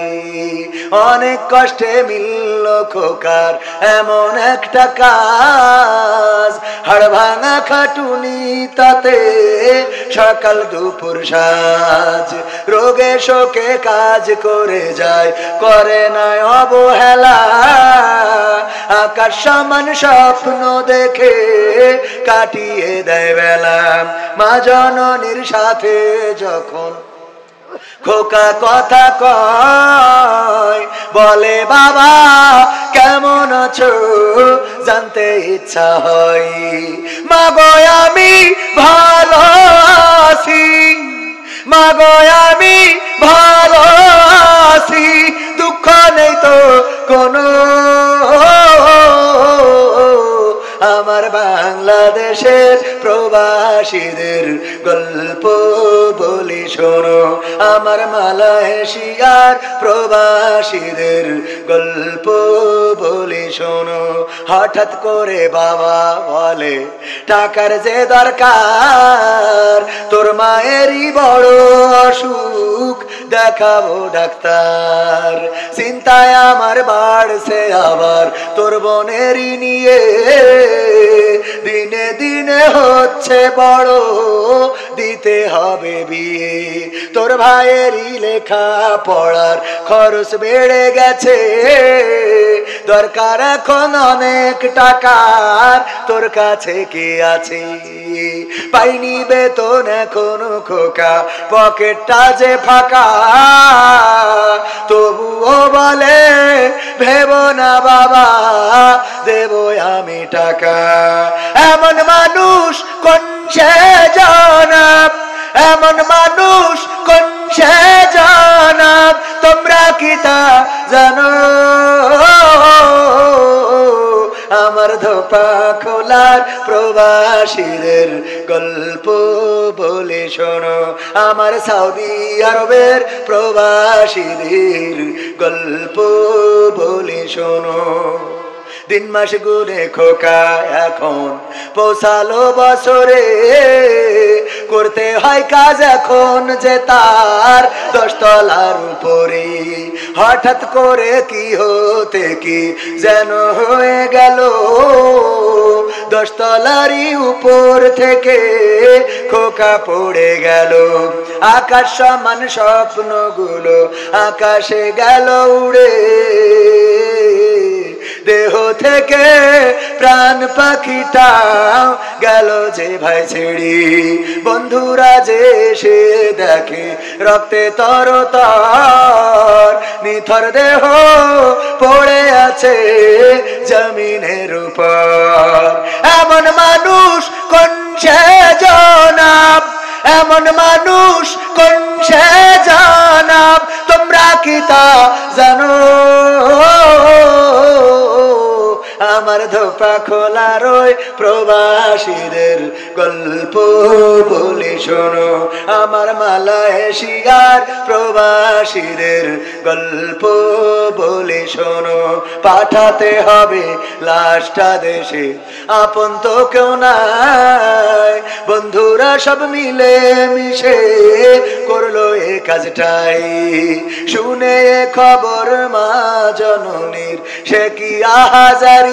অনেক কষ্টে মিলল হলো খোকার এমন একটা কাজ, হাড় ভাঙা খাটুনি তাতে সকাল দুপুর সাজ, রোগে শোকে কাজ করে যায়, করে না অবহেলা, আকাশ সমান স্বপ্ন দেখে কাটিয়ে দেয় বেলা। মা জননীর সাথে যখন খোকা কথা কয়, বলে বাবা কেমন আছো জানতে ইচ্ছা হয়। মাগো আমি ভালো আছি, মাগো আমি ভালো আছি, দুঃখ নেই তো কোনো, আমার বাংলাদেশের প্রবাসীদের গল্প বলি শোনো, আমার মালয়েশিয়ার প্রবাসীদের গল্প বলি শোনো। হঠাৎ করে বাবা বলে টাকার যে দরকার, তোর মায়েরই বড় অসুখ দেখাবো ডাক্তার, চিন্তায় আমার বাড়ছে আবার তোর বোনেরই নিয়ে, দিনে দিনে হচ্ছে বড় দিতে হবে বিয়ে, তোর ভাইয়েরই লেখা পড়ার খরচ বেড়ে গেছে, দরকার এখন অনেক টাকার, তোর কাছে কি আছে? পাইনি বেতন এখনো খোকা, পকেটটা যে ফাঁকা, তবুও বলে ভেবো না বাবা দেব আমি টাকা। এমন মানুষ কোন সে জানাব, এমন মানুষ কোন সে জানাব, তোমরা কি তা জানো? আমার ধোপা খোলার প্রবাসীদের গল্প বলে শোনো, আমার সৌদি আরবের প্রবাসীদের গল্প বলে শোনো। দিন মাস গুনে খোকা এখন পৌঁছালো বছরে, করতে হয় কাজ এখন যে তার 10 তলার উপরে, হঠাৎ করে কি হতে কি যেন হয়ে গেল, 10 তলারই উপর থেকে খোকা পড়ে গেল, আকাশ সমান স্বপ্নগুলো আকাশে গেল উড়ে, দেহ থেকে প্রাণ পাখিটা গেল যে ভাই ছেড়ে, বন্ধুরা যে এসে দেখে রক্তে তরতর, নিথর দেহ পড়ে আছে জমিনের উপর। এমন মানুষ কোন সে জনাব, এমন মানুষ কোন সে জনাব, তোমরা কি তা জানো? আমার ধোপা খোলার ওই প্রবাসীদের গল্প বলি শোনো, আমার মালয়েশিয়ার প্রবাসীদের গল্প বলি শোনো। পাঠাতে হবে লাশটা দেশে, আপন তো কেউ নাই, বন্ধুরা সব মিলে মিশে করলো এ কাজটাই, শুনে খবর মা জননীর সে কি আহাজারি,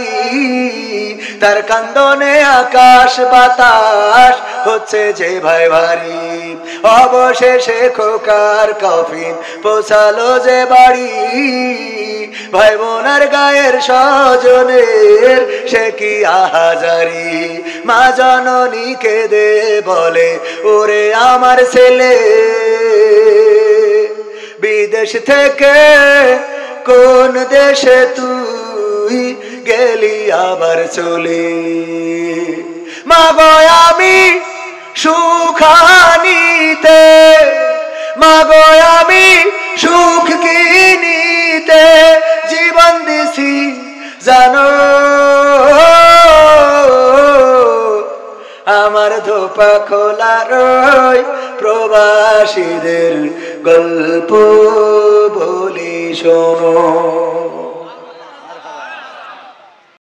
তার কান্দনে আকাশ বাতাস হচ্ছে যে ভাই ভারী, অবশেষে খোকার কফিন পৌঁছালো যে বাড়ি, ভাই বোনার গায়ের স্বজনের সে কি আহাজারি, মা জননী কেঁদে বলে ওরে আমার ছেলে, বিদেশ থেকে কোন দেশে তুই গেলি আবার চলে, মাগো আমি সুখানিতে, মাগো আমি সুখ কিনিতে জীবন দিছি জানো, আমার ধোপা খোলার ওই প্রবাসীদের গল্প বলি শোনো।